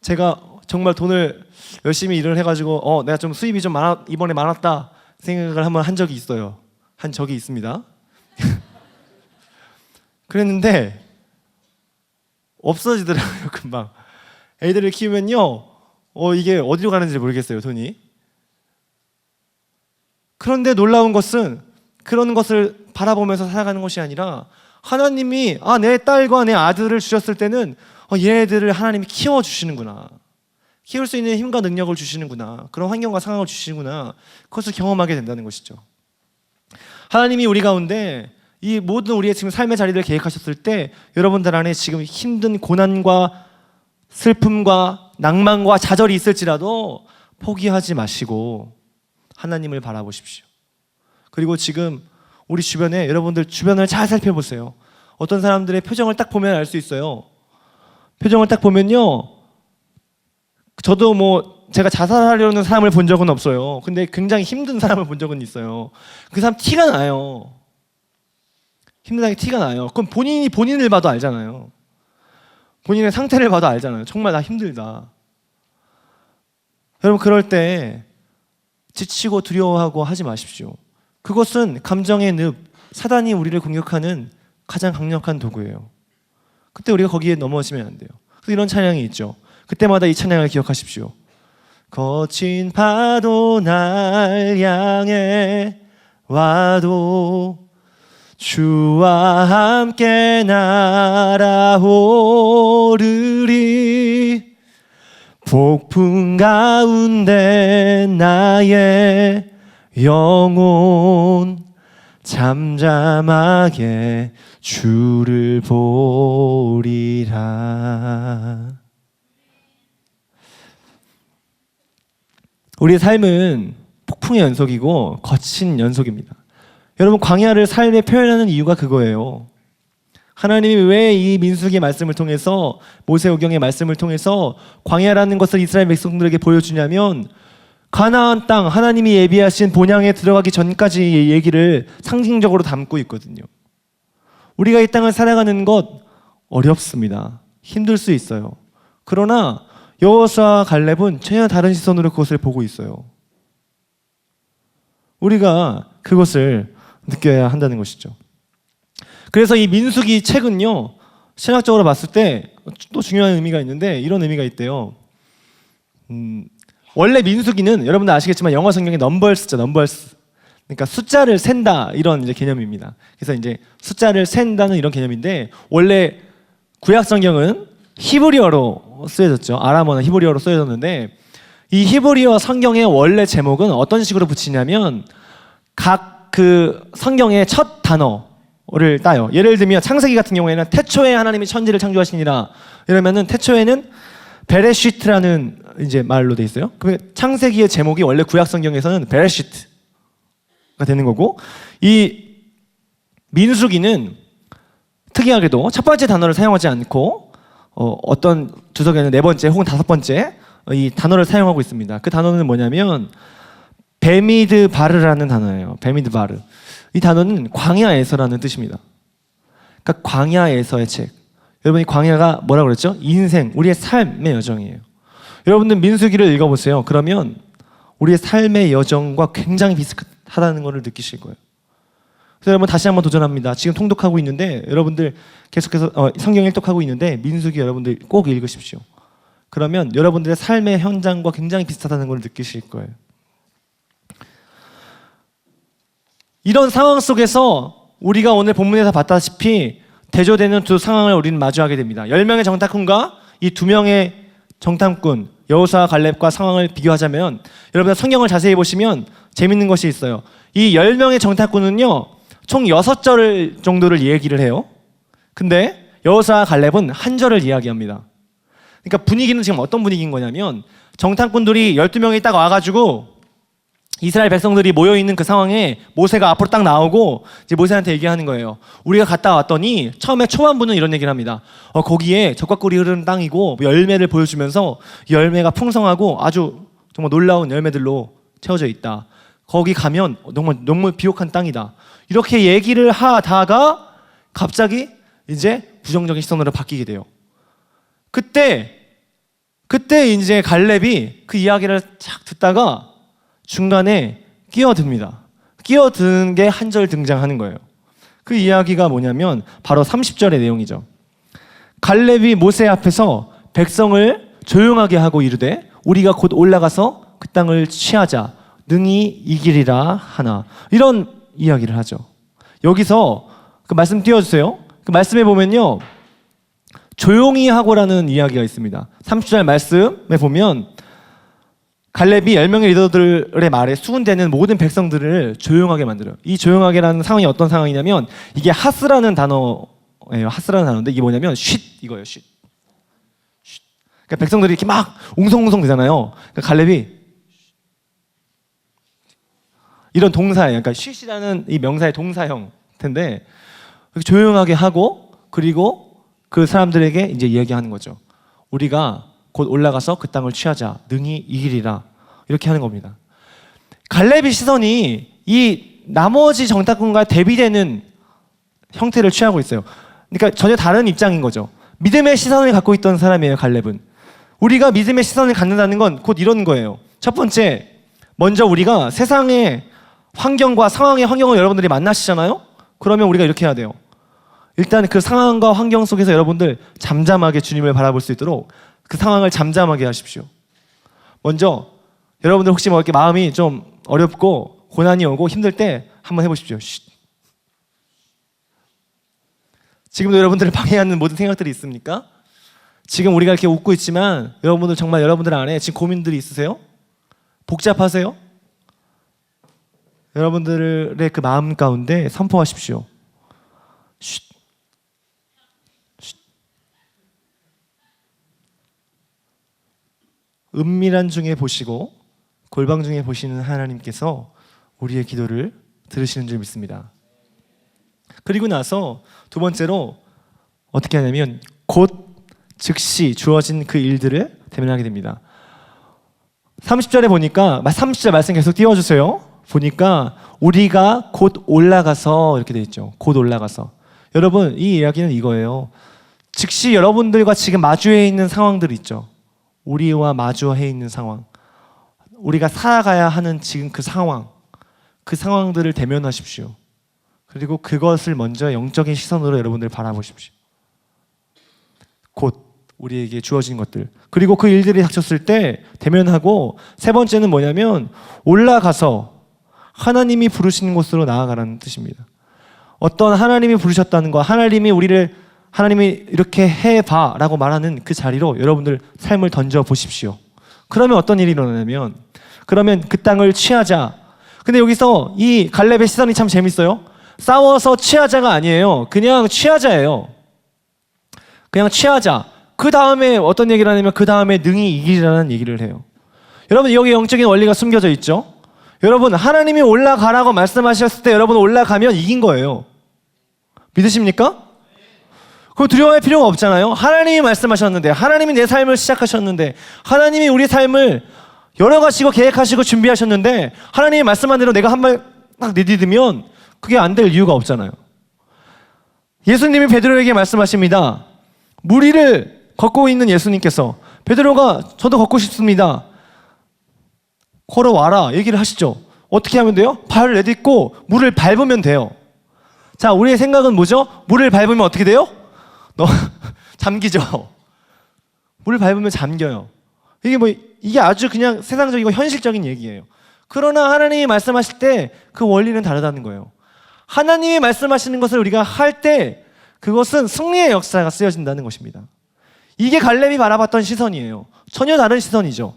제가 정말 돈을 열심히 일을 해가지고 내가 좀 수입이 좀 이번에 많았다 생각을 한번 한 적이 있어요. 한 적이 있습니다. 그랬는데 없어지더라고요. 금방. 애들을 키우면요 이게 어디로 가는지 모르겠어요, 돈이. 그런데 놀라운 것은 그런 것을 바라보면서 살아가는 것이 아니라 하나님이 내 딸과 내 아들을 주셨을 때는 얘네들을 하나님이 키워주시는구나, 키울 수 있는 힘과 능력을 주시는구나, 그런 환경과 상황을 주시는구나, 그것을 경험하게 된다는 것이죠. 하나님이 우리 가운데 이 모든 우리의 지금 삶의 자리를 계획하셨을 때 여러분들 안에 지금 힘든 고난과 슬픔과 낭만과 좌절이 있을지라도 포기하지 마시고 하나님을 바라보십시오. 그리고 지금 우리 주변에, 여러분들 주변을 잘 살펴보세요. 어떤 사람들의 표정을 딱 보면 알 수 있어요. 표정을 딱 보면요, 저도 뭐 제가 자살하려는 사람을 본 적은 없어요. 근데 굉장히 힘든 사람을 본 적은 있어요. 그 사람 티가 나요. 힘들다는 게 티가 나요. 그럼 본인이 본인을 봐도 알잖아요. 본인의 상태를 봐도 알잖아요. 정말 나 힘들다. 여러분, 그럴 때 지치고 두려워하고 하지 마십시오. 그것은 감정의 늪, 사단이 우리를 공격하는 가장 강력한 도구예요. 그때 우리가 거기에 넘어지면 안 돼요. 그래서 이런 찬양이 있죠. 그때마다 이 찬양을 기억하십시오. 거친 파도 날 향해 와도 주와 함께 날아오르리. 폭풍 가운데 나의 영혼 잠잠하게 주를 보리라. 우리의 삶은 폭풍의 연속이고 거친 연속입니다. 여러분, 광야를 삶에 표현하는 이유가 그거예요. 하나님이 왜 이 민수기의 말씀을 통해서, 모세오경의 말씀을 통해서 광야라는 것을 이스라엘 백성들에게 보여주냐면, 가나안 땅, 하나님이 예비하신 본향에 들어가기 전까지 얘기를 상징적으로 담고 있거든요. 우리가 이 땅을 살아가는 것 어렵습니다. 힘들 수 있어요. 그러나 여호수아와 갈렙은 전혀 다른 시선으로 그것을 보고 있어요. 우리가 그것을 느껴야 한다는 것이죠. 그래서 이 민수기 책은요, 신학적으로 봤을 때 또 중요한 의미가 있는데 이런 의미가 있대요. 원래 민수기는 여러분들 아시겠지만 영어 성경에 넘버스죠, 넘버스. 그러니까 숫자를 센다 이런 이제 개념입니다. 그래서 이제 숫자를 센다는 이런 개념인데, 원래 구약 성경은 히브리어로 쓰여졌죠. 아람어나 히브리어로 쓰여졌는데, 이 히브리어 성경의 원래 제목은 어떤 식으로 붙이냐면 각 그 성경의 첫 단어를 따요. 예를 들면 창세기 같은 경우에는 태초에 하나님이 천지를 창조하시니라 이러면은 태초에는 베레시트라는 이제 말로 돼 있어요. 그 창세기의 제목이 원래 구약 성경에서는 베레시트가 되는 거고, 이 민수기는 특이하게도 첫 번째 단어를 사용하지 않고 어떤 주석에는 네 번째 혹은 다섯 번째 이 단어를 사용하고 있습니다. 그 단어는 뭐냐면 베미드 바르라는 단어예요. 베미드 바르. 이 단어는 광야에서라는 뜻입니다. 그러니까 광야에서의 책. 여러분이 광야가 뭐라고 그랬죠? 인생, 우리의 삶의 여정이에요. 여러분들 민수기를 읽어보세요. 그러면 우리의 삶의 여정과 굉장히 비슷하다는 것을 느끼실 거예요. 그래서 여러분 다시 한번 도전합니다. 지금 통독하고 있는데 여러분들 계속해서 성경 일독하고 있는데 민수기 여러분들 꼭 읽으십시오. 그러면 여러분들의 삶의 현장과 굉장히 비슷하다는 걸 느끼실 거예요. 이런 상황 속에서 우리가 오늘 본문에서 봤다시피 대조되는 두 상황을 우리는 마주하게 됩니다. 10명의 정탐꾼과 이 2명의 정탐꾼 여호수아와 갈렙과 상황을 비교하자면, 여러분 성경을 자세히 보시면 재밌는 것이 있어요. 이 10명의 정탐꾼은요 총 6절 정도를 얘기를 해요. 근데 여호수아와 갈렙은 한 절을 이야기합니다. 그러니까 분위기는 지금 어떤 분위기인 거냐면, 정탐꾼들이 12명이 딱 와가지고 이스라엘 백성들이 모여있는 그 상황에 모세가 앞으로 딱 나오고 이제 모세한테 얘기하는 거예요. 우리가 갔다 왔더니 처음에 초반부는 이런 얘기를 합니다. 거기에 적과 꿀이 흐르는 땅이고 열매를 보여주면서 열매가 풍성하고 아주 정말 놀라운 열매들로 채워져 있다. 거기 가면 정말 너무 비옥한 땅이다. 이렇게 얘기를 하다가 갑자기 이제 부정적인 시선으로 바뀌게 돼요. 그때 이제 갈렙이 그 이야기를 착 듣다가 중간에 끼어듭니다. 끼어드는 게 한 절 등장하는 거예요. 그 이야기가 뭐냐면 바로 30절의 내용이죠. 갈렙이 모세 앞에서 백성을 조용하게 하고 이르되 우리가 곧 올라가서 그 땅을 취하자 능히 이기리라 하나, 이런 이야기를 하죠. 여기서 그 말씀 띄워주세요. 그 말씀에 보면요 조용히 하고라는 이야기가 있습니다. 30절 말씀에 보면 갈렙이 10명의 리더들의 말에 수군되는 모든 백성들을 조용하게 만들어요. 이 조용하게라는 상황이 어떤 상황이냐면 이게 하스라는 단어예요. 하스라는 단어인데 이게 뭐냐면 쉿 이거예요. 쉿. 그러니까 백성들이 이렇게 막 웅성웅성 되잖아요. 그러니까 갈렙이 이런 동사예요. 그러니까 쉿이라는 이 명사의 동사형 텐데 조용하게 하고 그리고 그 사람들에게 이제 이야기하는 거죠. 우리가 곧 올라가서 그 땅을 취하자 능히 이기리라, 이렇게 하는 겁니다. 갈렙의 시선이 이 나머지 정탐꾼과 대비되는 형태를 취하고 있어요. 그러니까 전혀 다른 입장인 거죠. 믿음의 시선을 갖고 있던 사람이에요. 갈렙은. 우리가 믿음의 시선을 갖는다는 건 곧 이런 거예요. 첫 번째, 먼저 우리가 세상의 환경과 상황의 환경을 여러분들이 만나시잖아요. 그러면 우리가 이렇게 해야 돼요. 일단 그 상황과 환경 속에서 여러분들 잠잠하게 주님을 바라볼 수 있도록 그 상황을 잠잠하게 하십시오. 먼저 여러분들 혹시 뭐 이렇게 마음이 좀 어렵고 고난이 오고 힘들 때 한번 해보십시오. 쉿. 지금도 여러분들을 방해하는 모든 생각들이 있습니까? 지금 우리가 이렇게 웃고 있지만 여러분들 정말 여러분들 안에 지금 고민들이 있으세요? 복잡하세요? 여러분들의 그 마음 가운데 선포하십시오. 쉿. 은밀한 중에 보시고 골방 중에 보시는 하나님께서 우리의 기도를 들으시는 줄 믿습니다. 그리고 나서 두 번째로 어떻게 하냐면 곧 즉시 주어진 그 일들을 대면하게 됩니다. 30절에 보니까 30절 말씀 계속 띄워주세요. 보니까 우리가 곧 올라가서 이렇게 돼 있죠. 곧 올라가서. 여러분 이 이야기는 이거예요. 즉시 여러분들과 지금 마주해 있는 상황들 있죠. 우리와 마주해 있는 상황, 우리가 살아가야 하는 지금 그 상황, 그 상황들을 대면하십시오. 그리고 그것을 먼저 영적인 시선으로 여러분들 바라보십시오. 곧 우리에게 주어진 것들, 그리고 그 일들이 닥쳤을 때 대면하고, 세 번째는 뭐냐면 올라가서 하나님이 부르시는 곳으로 나아가라는 뜻입니다. 어떤 하나님이 부르셨다는 거, 하나님이 이렇게 해봐 라고 말하는 그 자리로 여러분들 삶을 던져 보십시오. 그러면 어떤 일이 일어나냐면, 그러면 그 땅을 취하자. 근데 여기서 이 갈렙의 시선이 참 재밌어요. 싸워서 취하자가 아니에요. 그냥 취하자예요. 그냥 취하자. 그 다음에 어떤 얘기를 하냐면 그 다음에 능히 이기리라는 얘기를 해요. 여러분 여기 영적인 원리가 숨겨져 있죠. 여러분 하나님이 올라가라고 말씀하셨을 때 여러분 올라가면 이긴 거예요. 믿으십니까? 그럼 두려워할 필요가 없잖아요. 하나님이 말씀하셨는데, 하나님이 내 삶을 시작하셨는데, 하나님이 우리 삶을 열어가시고 계획하시고 준비하셨는데, 하나님이 말씀한 대로 내가 한 발 딱 내디디면 그게 안 될 이유가 없잖아요. 예수님이 베드로에게 말씀하십니다. 물 위를 걷고 있는 예수님께서 베드로가 저도 걷고 싶습니다. 걸어와라 얘기를 하시죠. 어떻게 하면 돼요? 발을 내딛고 물을 밟으면 돼요. 자, 우리의 생각은 뭐죠? 물을 밟으면 어떻게 돼요? 잠기죠. 물을 밟으면 잠겨요. 이게 아주 그냥 세상적이고 현실적인 얘기예요. 그러나 하나님이 말씀하실 때 그 원리는 다르다는 거예요. 하나님이 말씀하시는 것을 우리가 할 때 그것은 승리의 역사가 쓰여진다는 것입니다. 이게 갈렙이 바라봤던 시선이에요. 전혀 다른 시선이죠.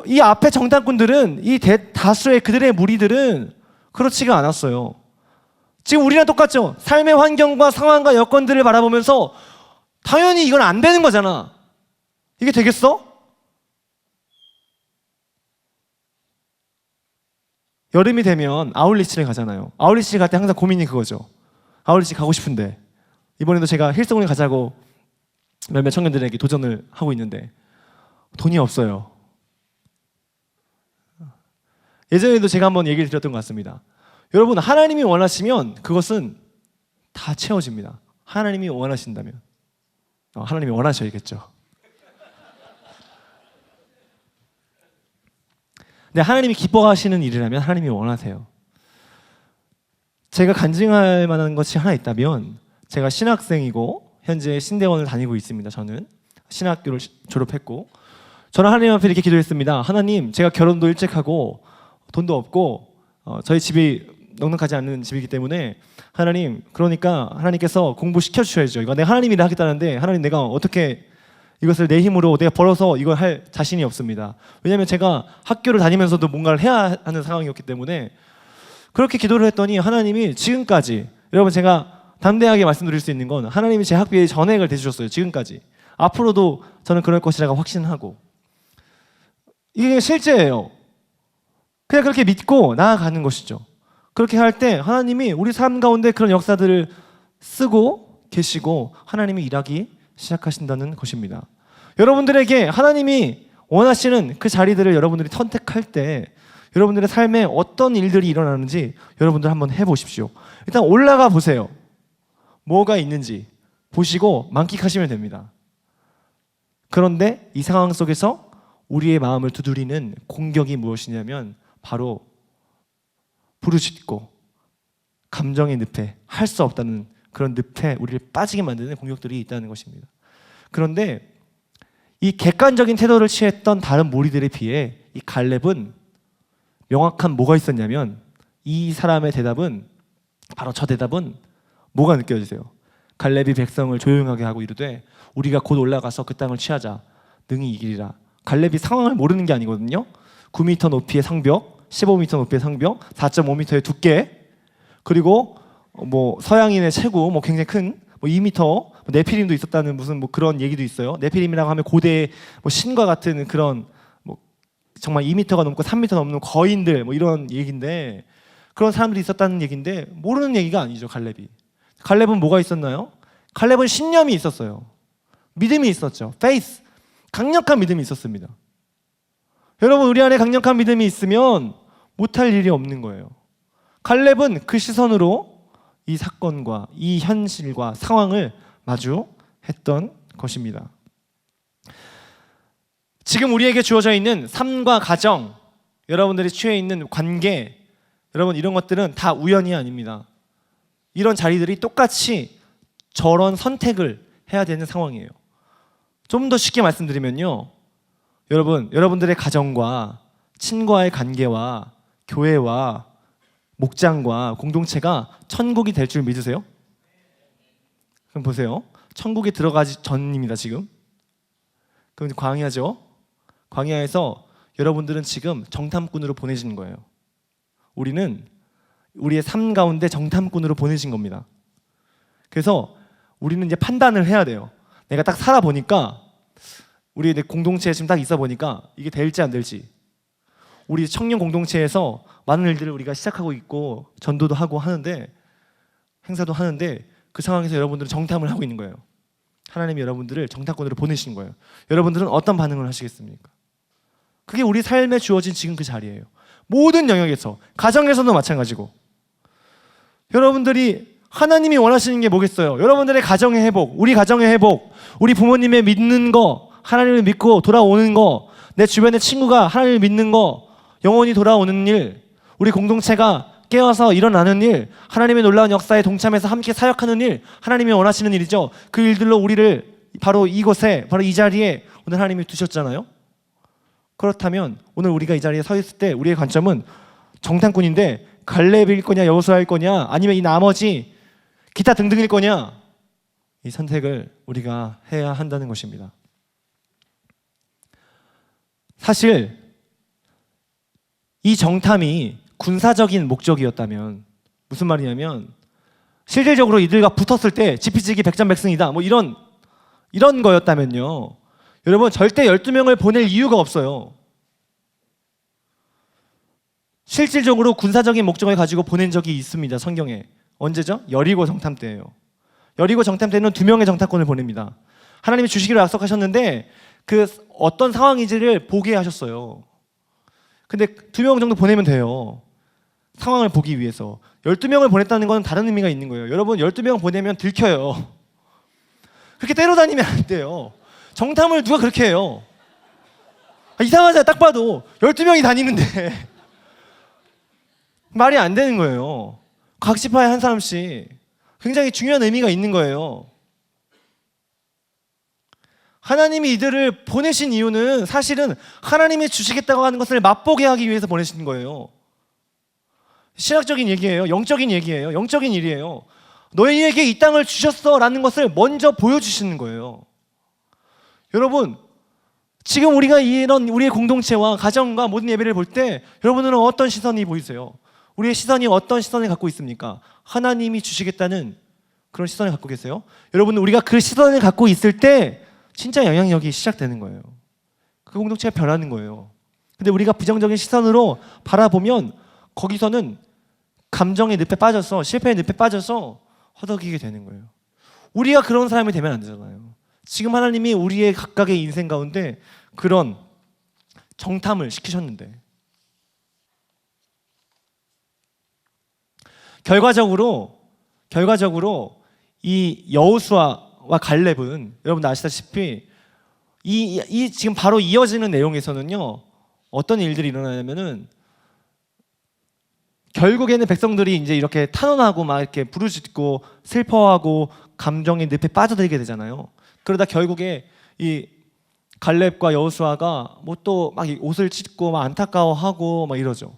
이 앞에 정탐꾼들은, 이 다수의 그들의 무리들은 그렇지가 않았어요. 지금 우리랑 똑같죠. 삶의 환경과 상황과 여건들을 바라보면서 당연히 이건 안 되는 거잖아. 이게 되겠어? 여름이 되면 아울리치를 가잖아요. 아울리치 갈 때 항상 고민이 그거죠. 아울리치 가고 싶은데 이번에도 제가 힐스공을 가자고 몇몇 청년들에게 도전을 하고 있는데 돈이 없어요. 예전에도 제가 한번 얘기를 드렸던 것 같습니다. 여러분 하나님이 원하시면 그것은 다 채워집니다. 하나님이 원하신다면. 하나님이 원하셔야겠죠. 근데 하나님이 기뻐하시는 일이라면 하나님이 원하세요. 제가 간증할 만한 것이 하나 있다면, 제가 신학생이고 현재 신대원을 다니고 있습니다. 저는 신학교를 졸업했고, 저는 하나님 앞에 이렇게 기도했습니다. 하나님, 제가 결혼도 일찍 하고 돈도 없고 저희 집이 넉넉하지 않는 집이기 때문에 하나님, 그러니까 하나님께서 공부시켜 주셔야죠. 이거 내가 하나님 일을 하겠다는데 하나님, 내가 어떻게 이것을 내 힘으로 내가 벌어서 이걸 할 자신이 없습니다. 왜냐하면 제가 학교를 다니면서도 뭔가를 해야 하는 상황이었기 때문에 그렇게 기도를 했더니 하나님이 지금까지, 여러분 제가 담대하게 말씀드릴 수 있는 건 하나님이 제 학비의 전액을 대주셨어요. 지금까지. 앞으로도 저는 그럴 것이라고 확신하고, 이게 실제예요. 그냥 그렇게 믿고 나아가는 것이죠. 그렇게 할 때 하나님이 우리 삶 가운데 그런 역사들을 쓰고 계시고 하나님이 일하기 시작하신다는 것입니다. 여러분들에게 하나님이 원하시는 그 자리들을 여러분들이 선택할 때 여러분들의 삶에 어떤 일들이 일어나는지 여러분들 한번 해보십시오. 일단 올라가 보세요. 뭐가 있는지 보시고 만끽하시면 됩니다. 그런데 이 상황 속에서 우리의 마음을 두드리는 공격이 무엇이냐면 바로 부르짖고 감정의 늪에, 할 수 없다는 그런 늪에 우리를 빠지게 만드는 공격들이 있다는 것입니다. 그런데 이 객관적인 태도를 취했던 다른 무리들에 비해 이 갈렙은 명확한 뭐가 있었냐면, 이 사람의 대답은, 바로 저 대답은 뭐가 느껴지세요? 갈렙이 백성을 조용하게 하고 이르되 우리가 곧 올라가서 그 땅을 취하자. 능히 이기리라. 갈렙이 상황을 모르는 게 아니거든요. 9m 높이의 성벽, 15m 높이의 성벽, 4.5m의 두께, 그리고 서양인의 체구, 굉장히 큰 2m, 네피림도 있었다는 무슨 그런 얘기도 있어요. 네피림이라고 하면 고대의 신과 같은 그런 정말 2m가 넘고 3m 넘는 거인들 뭐 이런 얘기인데 그런 사람들이 있었다는 얘기인데 모르는 얘기가 아니죠. 갈렙은 뭐가 있었나요? 갈렙은 신념이 있었어요. 믿음이 있었죠. faith. 강력한 믿음이 있었습니다. 여러분 우리 안에 강력한 믿음이 있으면 못할 일이 없는 거예요. 갈렙은 그 시선으로 이 사건과 이 현실과 상황을 마주했던 것입니다. 지금 우리에게 주어져 있는 삶과 가정, 여러분들이 처해 있는 관계, 여러분 이런 것들은 다 우연이 아닙니다. 이런 자리들이 똑같이 저런 선택을 해야 되는 상황이에요. 좀 더 쉽게 말씀드리면요, 여러분들의 가정과 친구와의 관계와 교회와 목장과 공동체가 천국이 될 줄 믿으세요? 그럼 보세요. 천국에 들어가기 전입니다. 지금. 그럼 광야죠. 광야에서 여러분들은 지금 정탐꾼으로 보내진 거예요. 우리는 우리의 삶 가운데 정탐꾼으로 보내진 겁니다. 그래서 우리는 이제 판단을 해야 돼요. 내가 딱 살아보니까 우리 공동체에 지금 딱 있어 보니까 이게 될지 안 될지. 우리 청년 공동체에서 많은 일들을 우리가 시작하고 있고 전도도 하고 하는데 행사도 하는데 그 상황에서 여러분들은 정탐을 하고 있는 거예요. 하나님이 여러분들을 정탐꾼으로 보내신 거예요. 여러분들은 어떤 반응을 하시겠습니까? 그게 우리 삶에 주어진 지금 그 자리예요. 모든 영역에서, 가정에서도 마찬가지고. 여러분들이 하나님이 원하시는 게 뭐겠어요? 여러분들의 가정의 회복, 우리 가정의 회복, 우리 부모님의 믿는 거, 하나님을 믿고 돌아오는 거, 내 주변의 친구가 하나님을 믿는 거, 영원히 돌아오는 일, 우리 공동체가 깨어서 일어나는 일, 하나님의 놀라운 역사에 동참해서 함께 사역하는 일, 하나님이 원하시는 일이죠. 그 일들로 우리를 바로 이곳에, 바로 이 자리에 오늘 하나님이 두셨잖아요. 그렇다면 오늘 우리가 이 자리에 서 있을 때 우리의 관점은 정탐꾼인데 갈렙일 거냐 여호수아일 거냐 아니면 이 나머지 기타 등등일 거냐, 이 선택을 우리가 해야 한다는 것입니다. 사실 이 정탐이 군사적인 목적이었다면, 무슨 말이냐면 실질적으로 이들과 붙었을 때 지피지기 백전백승이다 뭐 이런 거였다면요, 여러분 절대 12명을 보낼 이유가 없어요. 실질적으로 군사적인 목적을 가지고 보낸 적이 있습니다. 성경에. 언제죠? 여리고 정탐 때예요. 여리고 정탐 때는 2명의 정탐꾼을 보냅니다. 하나님이 주시기로 약속하셨는데 그 어떤 상황인지를 보게 하셨어요. 근데 2명 정도 보내면 돼요. 상황을 보기 위해서. 12명을 보냈다는 건 다른 의미가 있는 거예요. 여러분 12명 보내면 들켜요. 그렇게 때려다니면 안 돼요. 정탐을 누가 그렇게 해요? 이상하잖아요. 딱 봐도 12명이 다니는데 말이 안 되는 거예요. 각 지파에 한 사람씩. 굉장히 중요한 의미가 있는 거예요. 하나님이 이들을 보내신 이유는 사실은 하나님이 주시겠다고 하는 것을 맛보게 하기 위해서 보내신 거예요. 신학적인 얘기예요. 영적인 얘기예요. 영적인 일이에요. 너희에게 이 땅을 주셨어 라는 것을 먼저 보여주시는 거예요. 여러분, 지금 우리가 이런 우리의 공동체와 가정과 모든 예배를 볼 때 여러분들은 어떤 시선이 보이세요? 우리의 시선이 어떤 시선을 갖고 있습니까? 하나님이 주시겠다는 그런 시선을 갖고 계세요? 여러분, 우리가 그 시선을 갖고 있을 때 진짜 영향력이 시작되는 거예요. 그 공동체가 변하는 거예요. 근데 우리가 부정적인 시선으로 바라보면 거기서는 감정의 늪에 빠져서, 실패의 늪에 빠져서 허덕이게 되는 거예요. 우리가 그런 사람이 되면 안 되잖아요. 지금 하나님이 우리의 각각의 인생 가운데 그런 정탐을 시키셨는데, 결과적으로 이 여호수아와 갈렙은 여러분 아시다시피 이 지금 바로 이어지는 내용에서는요, 어떤 일들이 일어나냐면은 결국에는 백성들이 이제 이렇게 탄원하고 막 이렇게 부르짖고 슬퍼하고 감정의 늪에 빠져들게 되잖아요. 그러다 결국에 이 갈렙과 여호수아가 뭐 또 막 옷을 찢고 막 안타까워하고 막 이러죠.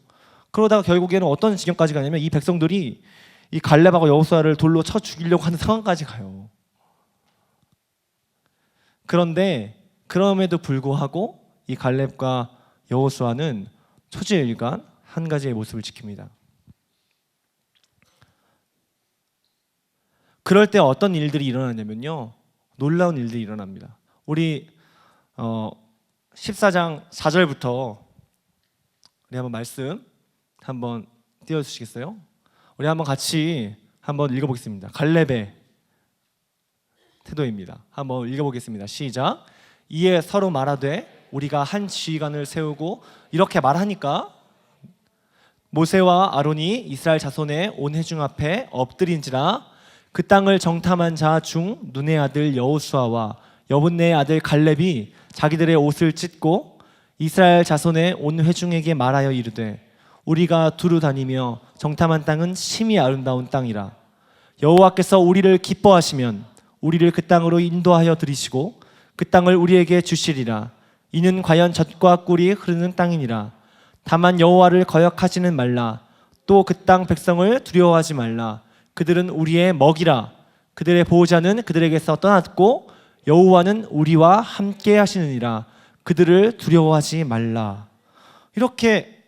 그러다가 결국에는 어떤 지경까지 가냐면 이 백성들이 이 갈렙하고 여호수아를 돌로 쳐 죽이려고 하는 상황까지 가요. 그런데 그럼에도 불구하고 이 갈렙과 여호수아는 초지일관 한 가지의 모습을 지킵니다. 그럴 때 어떤 일들이 일어나냐면요, 놀라운 일들이 일어납니다. 우리 14장 4절부터 우리 한번 말씀 한번 띄워주시겠어요? 우리 한번 같이 한번 읽어보겠습니다. 갈렙의 태도입니다. 한번 읽어보겠습니다. 시작. 이에 서로 말하되 우리가 한 지휘관을 세우고 이렇게 말하니까 모세와 아론이 이스라엘 자손의 온 회중 앞에 엎드린지라 그 땅을 정탐한 자 중 눈의 아들 여호수아와 여분네의 아들 갈렙이 자기들의 옷을 찢고 이스라엘 자손의 온 회중에게 말하여 이르되 우리가 두루 다니며 정탐한 땅은 심히 아름다운 땅이라 여호와께서 우리를 기뻐하시면 우리를 그 땅으로 인도하여 들이시고 그 땅을 우리에게 주시리라. 이는 과연 젖과 꿀이 흐르는 땅이니라. 다만 여호와를 거역하지는 말라. 또 그 땅 백성을 두려워하지 말라. 그들은 우리의 먹이라. 그들의 보호자는 그들에게서 떠났고 여호와는 우리와 함께 하시느니라. 그들을 두려워하지 말라. 이렇게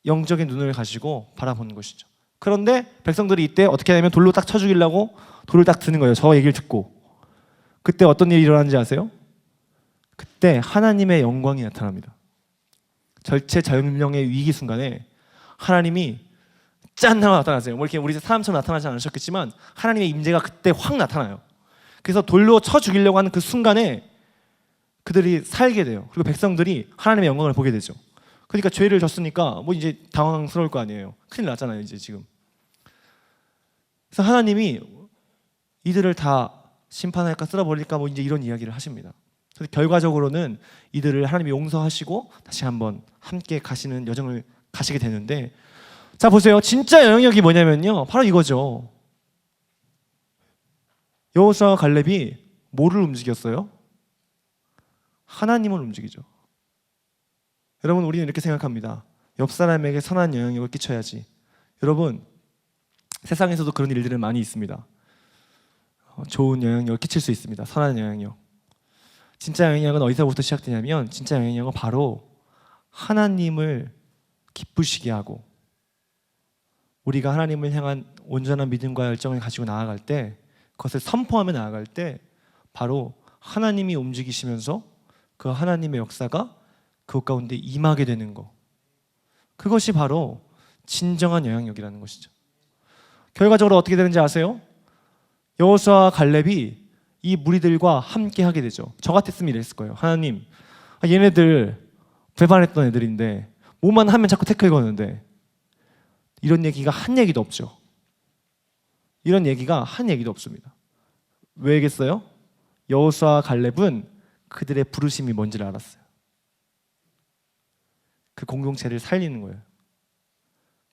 영적인 눈을 가지고 바라보는 것이죠. 그런데 백성들이 이때 어떻게 하냐면 돌로 딱 쳐 죽이려고 돌을 딱 드는 거예요. 저 얘기를 듣고. 그때 어떤 일이 일어나는지 아세요? 그때 하나님의 영광이 나타납니다. 절체절명의 위기 순간에 하나님이 짠 하고 나타나세요. 뭐 이렇게 우리 사람처럼 나타나지 않으셨겠지만 하나님의 임재가 그때 확 나타나요. 그래서 돌로 쳐 죽이려고 하는 그 순간에 그들이 살게 돼요. 그리고 백성들이 하나님의 영광을 보게 되죠. 그러니까 죄를 졌으니까 뭐 이제 당황스러울 거 아니에요. 큰일 났잖아요, 이제 지금. 그래서 하나님이 이들을 다 심판할까 쓸어버릴까 뭐 이제 이런 이야기를 하십니다. 그래서 결과적으로는 이들을 하나님이 용서하시고 다시 한번 함께 가시는 여정을 가시게 되는데, 자 보세요. 진짜 영역이 뭐냐면요, 바로 이거죠. 여호수아와 갈렙이 뭐를 움직였어요? 하나님을 움직이죠. 여러분, 우리는 이렇게 생각합니다. 옆 사람에게 선한 영향력을 끼쳐야지. 여러분, 세상에서도 그런 일들은 많이 있습니다. 좋은 영향력을 끼칠 수 있습니다. 선한 영향력. 진짜 영향력은 어디서부터 시작되냐면, 진짜 영향력은 바로 하나님을 기쁘시게 하고 우리가 하나님을 향한 온전한 믿음과 열정을 가지고 나아갈 때, 그것을 선포하며 나아갈 때 바로 하나님이 움직이시면서 그 하나님의 역사가 그것 가운데 임하게 되는 것, 그것이 바로 진정한 영향력이라는 것이죠. 결과적으로 어떻게 되는지 아세요? 여호수아와 갈렙이 이 무리들과 함께 하게 되죠. 저 같았으면 이랬을 거예요. 하나님, 얘네들 배반했던 애들인데 뭐만 하면 자꾸 태클 거는데, 이런 얘기가 한 얘기도 없죠. 이런 얘기가 한 얘기도 없습니다. 왜겠어요? 여호수아와 갈렙은 그들의 부르심이 뭔지를 알았어요. 그 공동체를 살리는 거예요.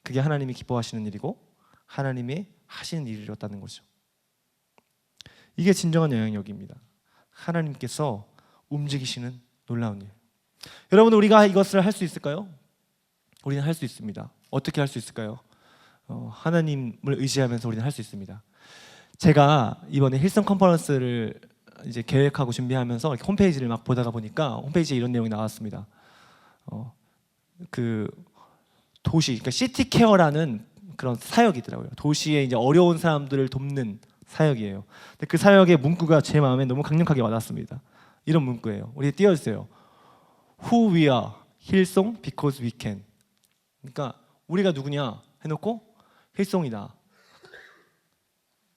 그게 하나님이 기뻐하시는 일이고 하나님이 하시는 일이었다는 거죠. 이게 진정한 영향력입니다. 하나님께서 움직이시는 놀라운 일. 여러분, 우리가 이것을 할 수 있을까요? 우리는 할 수 있습니다. 어떻게 할 수 있을까요? 하나님을 의지하면서 우리는 할 수 있습니다. 제가 이번에 힐성 컨퍼런스를 이제 계획하고 준비하면서 이렇게 홈페이지를 막 보다가 보니까 홈페이지에 이런 내용이 나왔습니다. 그 도시, 그러니까 시티 케어라는 그런 사역이더라고요. 도시에 이제 어려운 사람들을 돕는 사역이에요. 근데 그 사역의 문구가 제 마음에 너무 강력하게 와닿습니다. 이런 문구예요. 우리 띄워주세요. Who we are, 힐송 because we can. 그러니까 우리가 누구냐 해놓고 힐송이다.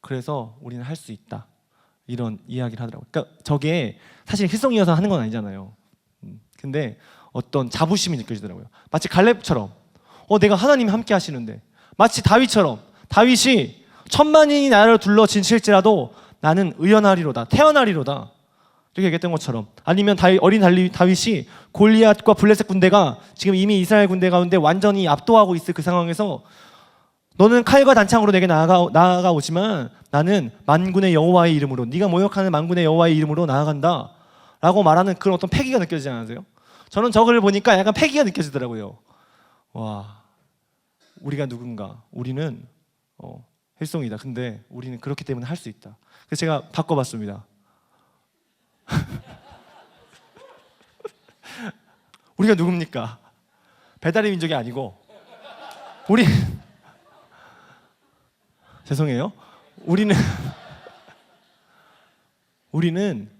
그래서 우리는 할 수 있다. 이런 이야기를 하더라고요. 그러니까 저게 사실 힐송이어서 하는 건 아니잖아요. 근데 어떤 자부심이 느껴지더라고요. 마치 갈렙처럼 내가 하나님이 함께 하시는데, 마치 다윗처럼 다윗이 천만인이 나를 둘러 진칠지라도 나는 의연하리로다, 태어나리로다, 이렇게 얘기했던 것처럼, 아니면 어린 다윗이 골리앗과 블레셋 군대가 지금 이미 이스라엘 군대 가운데 완전히 압도하고 있을 그 상황에서 너는 칼과 단창으로 내게 나아가오지만 나는 만군의 여호와의 이름으로, 네가 모욕하는 만군의 여호와의 이름으로 나아간다 라고 말하는 그런 어떤 패기가 느껴지지 않으세요? 저는 저걸 보니까 약간 패기가 느껴지더라고요. 와, 우리가 누군가, 우리는 힐송이다. 근데 우리는 그렇기 때문에 할 수 있다. 그래서 제가 바꿔봤습니다. 우리가 누굽니까? 배달의 민족이 아니고 우리 죄송해요. 우리는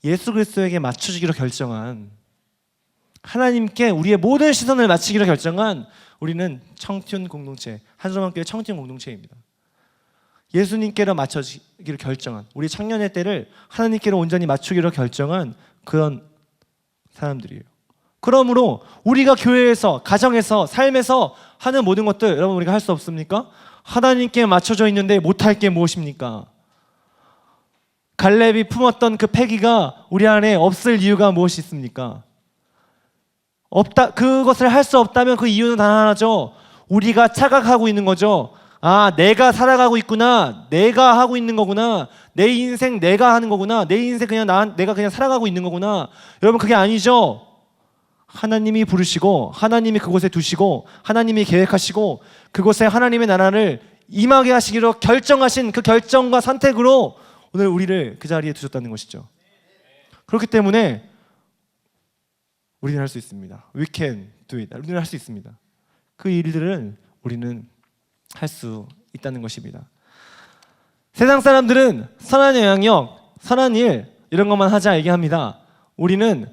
예수 그리스도에게 맞춰주기로 결정한 하나님께 우리의 모든 시선을 맞추기로 결정한 우리는 청티온 공동체, 한소망교회 청티온 공동체입니다. 예수님께로 맞춰지기로 결정한, 우리 청년의 때를 하나님께로 온전히 맞추기로 결정한 그런 사람들이에요. 그러므로 우리가 교회에서, 가정에서, 삶에서 하는 모든 것들 여러분 우리가 할 수 없습니까? 하나님께 맞춰져 있는데 못할 게 무엇입니까? 갈렙이 품었던 그 패기가 우리 안에 없을 이유가 무엇이 있습니까? 없다, 그것을 할 수 없다면 그 이유는 단 하나죠. 우리가 착각하고 있는 거죠. 아, 내가 살아가고 있구나. 내가 하고 있는 거구나. 내 인생 내가 하는 거구나. 내 인생 내가 그냥 살아가고 있는 거구나. 여러분 그게 아니죠. 하나님이 부르시고 하나님이 그곳에 두시고 하나님이 계획하시고 그곳에 하나님의 나라를 임하게 하시기로 결정하신 그 결정과 선택으로 오늘 우리를 그 자리에 두셨다는 것이죠. 그렇기 때문에 우리는 할 수 있습니다. We can do it. 우리는 할 수 있습니다. 그 일들은 우리는 할 수 있다는 것입니다. 세상 사람들은 선한 영향력, 선한 일 이런 것만 하자 얘기합니다. 우리는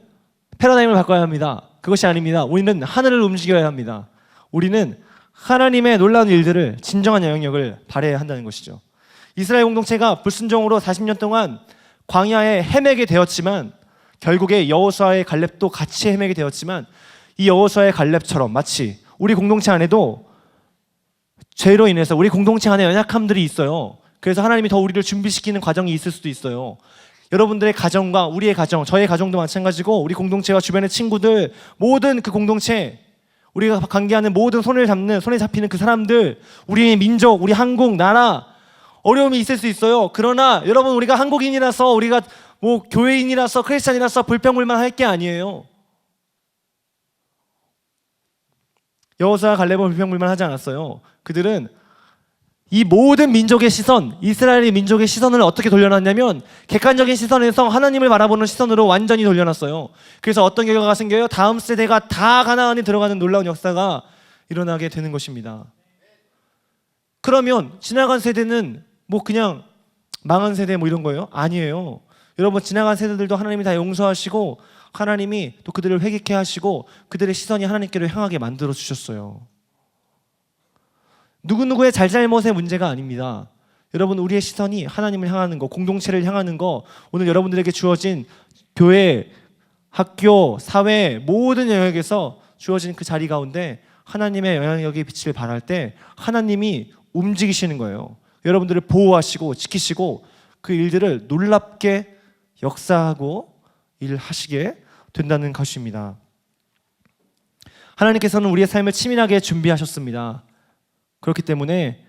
패러다임을 바꿔야 합니다. 그것이 아닙니다. 우리는 하늘을 움직여야 합니다. 우리는 하나님의 놀라운 일들을, 진정한 영향력을 발휘해야 한다는 것이죠. 이스라엘 공동체가 불순종으로 40년 동안 광야에 헤매게 되었지만 결국에 여호수아의 갈렙도 같이 헤매게 되었지만 이 여호수아의 갈렙처럼 마치 우리 공동체 안에도 죄로 인해서 우리 공동체 안에 연약함들이 있어요. 그래서 하나님이 더 우리를 준비시키는 과정이 있을 수도 있어요. 여러분들의 가정과 우리의 가정, 저의 가정도 마찬가지고 우리 공동체와 주변의 친구들, 모든 그 공동체, 우리가 관계하는 모든 손에 잡히는 그 사람들, 우리의 민족, 우리 한국, 나라 어려움이 있을 수 있어요. 그러나 여러분 우리가 한국인이라서 우리가 뭐 교회인이라서 크리스찬이라서 불평불만 할 게 아니에요. 여호수아 갈렙은 불평불만 하지 않았어요. 그들은 이 모든 민족의 시선, 이스라엘의 민족의 시선을 어떻게 돌려놨냐면 객관적인 시선에서 하나님을 바라보는 시선으로 완전히 돌려놨어요. 그래서 어떤 결과가 생겨요? 다음 세대가 다 가나안에 들어가는 놀라운 역사가 일어나게 되는 것입니다. 그러면 지나간 세대는 뭐 그냥 망한 세대 뭐 이런 거예요? 아니에요. 여러분 지나간 세대들도 하나님이 다 용서하시고 하나님이 또 그들을 회개케 하시고 그들의 시선이 하나님께로 향하게 만들어 주셨어요. 누구누구의 잘잘못의 문제가 아닙니다. 여러분 우리의 시선이 하나님을 향하는 거, 공동체를 향하는 거, 오늘 여러분들에게 주어진 교회, 학교, 사회 모든 영역에서 주어진 그 자리 가운데 하나님의 영향력이 빛을 발할 때 하나님이 움직이시는 거예요. 여러분들을 보호하시고 지키시고 그 일들을 놀랍게 역사하고 일하시게 된다는 것입니다. 하나님께서는 우리의 삶을 치밀하게 준비하셨습니다. 그렇기 때문에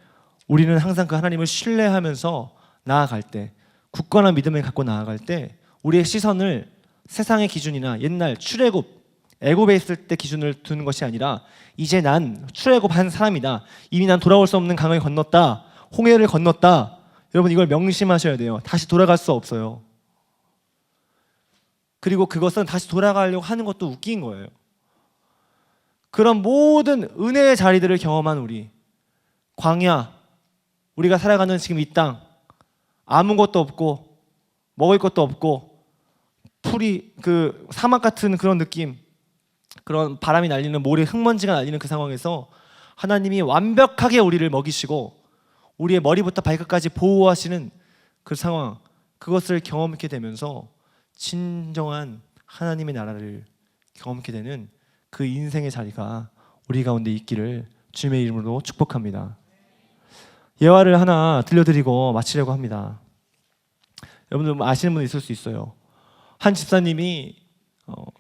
우리는 항상 그 하나님을 신뢰하면서 나아갈 때, 굳건한 믿음을 갖고 나아갈 때 우리의 시선을 세상의 기준이나 옛날 출애굽, 애굽에 있을 때 기준을 두는 것이 아니라 이제 난 출애굽한 사람이다. 이미 난 돌아올 수 없는 강을 건넜다. 홍해를 건넜다. 여러분 이걸 명심하셔야 돼요. 다시 돌아갈 수 없어요. 그리고 그것은 다시 돌아가려고 하는 것도 웃긴 거예요. 그런 모든 은혜의 자리들을 경험한 우리, 광야, 우리가 살아가는 지금 이 땅, 아무것도 없고 먹을 것도 없고 풀이 그 사막 같은 그런 느낌, 그런 바람이 날리는 모래 흙먼지가 날리는 그 상황에서 하나님이 완벽하게 우리를 먹이시고 우리의 머리부터 발끝까지 보호하시는 그 상황, 그것을 경험하게 되면서 진정한 하나님의 나라를 경험하게 되는 그 인생의 자리가 우리 가운데 있기를 주님의 이름으로 축복합니다. 예화를 하나 들려드리고 마치려고 합니다. 여러분들 아시는 분 있을 수 있어요. 한 집사님이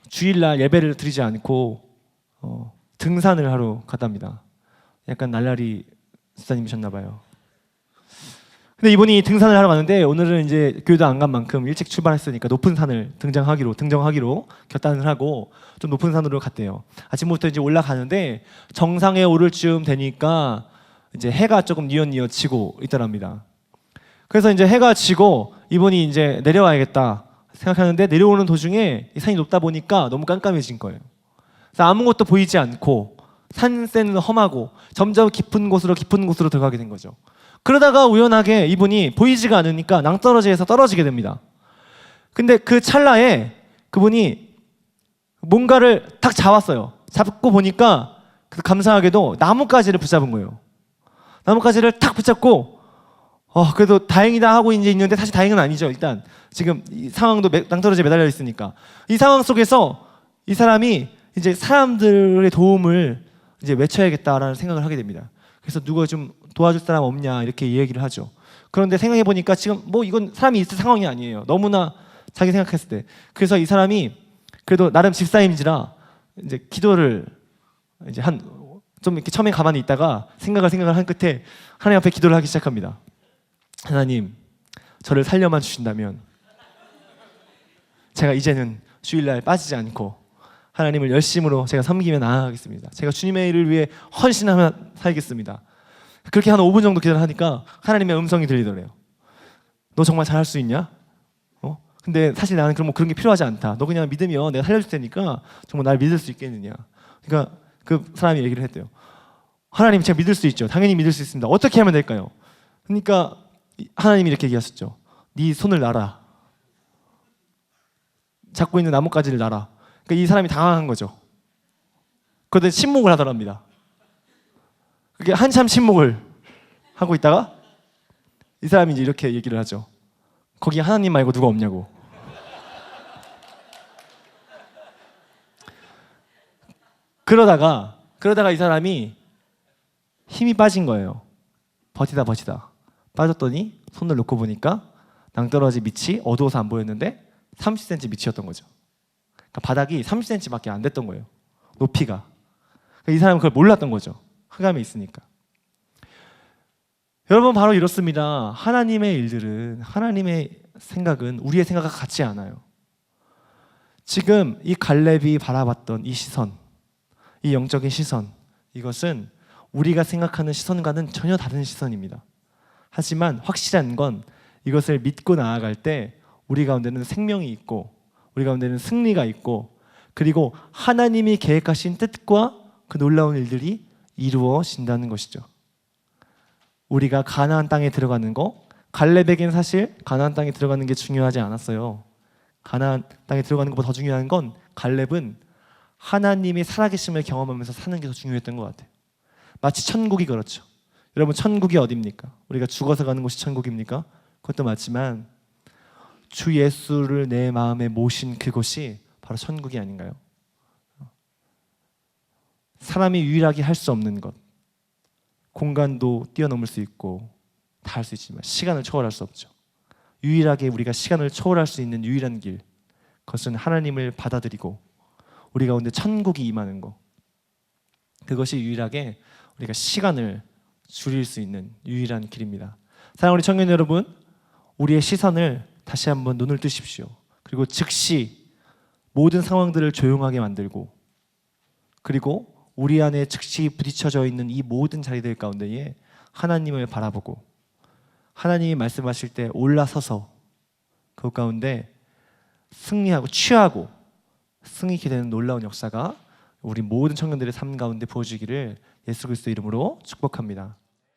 주일날 예배를 드리지 않고 등산을 하러 갔답니다. 약간 날라리 집사님이셨나 봐요. 근데 이분이 등산을 하러 가는데 오늘은 이제 교회도 안 간 만큼 일찍 출발했으니까 높은 산을 등정하기로 결단을 하고 좀 높은 산으로 갔대요. 아침부터 이제 올라가는데 정상에 오를 쯤 되니까 이제 해가 조금 뉘엿뉘엿 지고 있더랍니다. 그래서 이제 해가 지고 이분이 이제 내려와야겠다 생각하는데 내려오는 도중에 이 산이 높다 보니까 너무 깜깜해진 거예요. 그래서 아무것도 보이지 않고 산세는 험하고 점점 깊은 곳으로 들어가게 된 거죠. 그러다가 우연하게 이분이 보이지가 않으니까 낭떠러지에서 떨어지게 됩니다. 근데 그 찰나에 그분이 뭔가를 탁 잡았어요. 잡고 보니까 감사하게도 나뭇가지를 붙잡은 거예요. 나뭇가지를 탁 붙잡고 그래도 다행이다 하고 이제 있는데 사실 다행은 아니죠. 일단 지금 이 상황도 낭떠러지에 매달려 있으니까 이 상황 속에서 이 사람이 이제 사람들의 도움을 이제 외쳐야겠다라는 생각을 하게 됩니다. 그래서 누가 좀 도와줄 사람 없냐 이렇게 얘기를 하죠. 그런데 생각해 보니까 지금 뭐 이건 사람이 있을 상황이 아니에요. 너무나 자기 생각했을 때. 그래서 이 사람이 그래도 나름 집사임이라 이제 기도를 이제 좀 이렇게 처음에 가만히 있다가 생각을 한 끝에 하나님 앞에 기도를 하기 시작합니다. 하나님, 저를 살려만 주신다면 제가 이제는 주일날 빠지지 않고 하나님을 열심으로 제가 섬기며 나아가겠습니다. 제가 주님의 일을 위해 헌신하며 살겠습니다. 그렇게 한 5분 정도 기도를 하니까 하나님의 음성이 들리더래요. 너 정말 잘할 수 있냐? 근데 사실 나는 그런 게 필요하지 않다. 너 그냥 믿으면 내가 살려줄 테니까 정말 날 믿을 수 있겠느냐? 그러니까 그 사람이 얘기를 했대요. 하나님, 제가 믿을 수 있죠. 당연히 믿을 수 있습니다. 어떻게 하면 될까요? 그러니까 하나님이 이렇게 얘기하셨죠. 네 손을 놔라. 잡고 있는 나뭇가지를 놔라. 그러니까 이 사람이 당황한 거죠. 그런데 침묵을 하더랍니다. 그게 한참 침묵을 하고 있다가 이 사람이 이제 이렇게 얘기를 하죠. 거기 하나님 말고 누가 없냐고. 그러다가 이 사람이 힘이 빠진 거예요. 버티다 빠졌더니 손을 놓고 보니까 낭떠러지 밑이 어두워서 안 보였는데 30cm 밑이었던 거죠. 그러니까 바닥이 30cm밖에 안 됐던 거예요. 높이가. 그러니까 이 사람은 그걸 몰랐던 거죠. 흑암에 있으니까. 여러분, 바로 이렇습니다. 하나님의 일들은, 하나님의 생각은 우리의 생각과 같지 않아요. 지금 이 갈렙이 바라봤던 이 시선, 이 영적인 시선, 이것은 우리가 생각하는 시선과는 전혀 다른 시선입니다. 하지만 확실한 건 이것을 믿고 나아갈 때 우리 가운데는 생명이 있고 우리 가운데는 승리가 있고 그리고 하나님이 계획하신 뜻과 그 놀라운 일들이 이루어진다는 것이죠. 우리가 가나안 땅에 들어가는 거, 갈렙에겐 사실 가나안 땅에 들어가는 게 중요하지 않았어요. 가나안 땅에 들어가는 것보다 더 중요한 건 갈렙은 하나님이 살아계심을 경험하면서 사는 게 더 중요했던 것 같아요. 마치 천국이 그렇죠. 여러분, 천국이 어디입니까? 우리가 죽어서 가는 곳이 천국입니까? 그것도 맞지만 주 예수를 내 마음에 모신 그곳이 바로 천국이 아닌가요? 사람이 유일하게 할 수 없는 것, 공간도 뛰어넘을 수 있고 다 할 수 있지만 시간을 초월할 수 없죠. 유일하게 우리가 시간을 초월할 수 있는 유일한 길, 그것은 하나님을 받아들이고 우리 가운데 천국이 임하는 것, 그것이 유일하게 우리가 시간을 줄일 수 있는 유일한 길입니다. 사랑하는 우리 청년 여러분, 우리의 시선을 다시 한번 눈을 뜨십시오. 그리고 즉시 모든 상황들을 조용하게 만들고 그리고 우리 안에 즉시 부딪혀져 있는 이 모든 자리들 가운데에 하나님을 바라보고 하나님이 말씀하실 때 올라서서 그 가운데 승리하고 취하고 승리케 되는 놀라운 역사가 우리 모든 청년들의 삶 가운데 부어지기를 예수 그리스도 이름으로 축복합니다.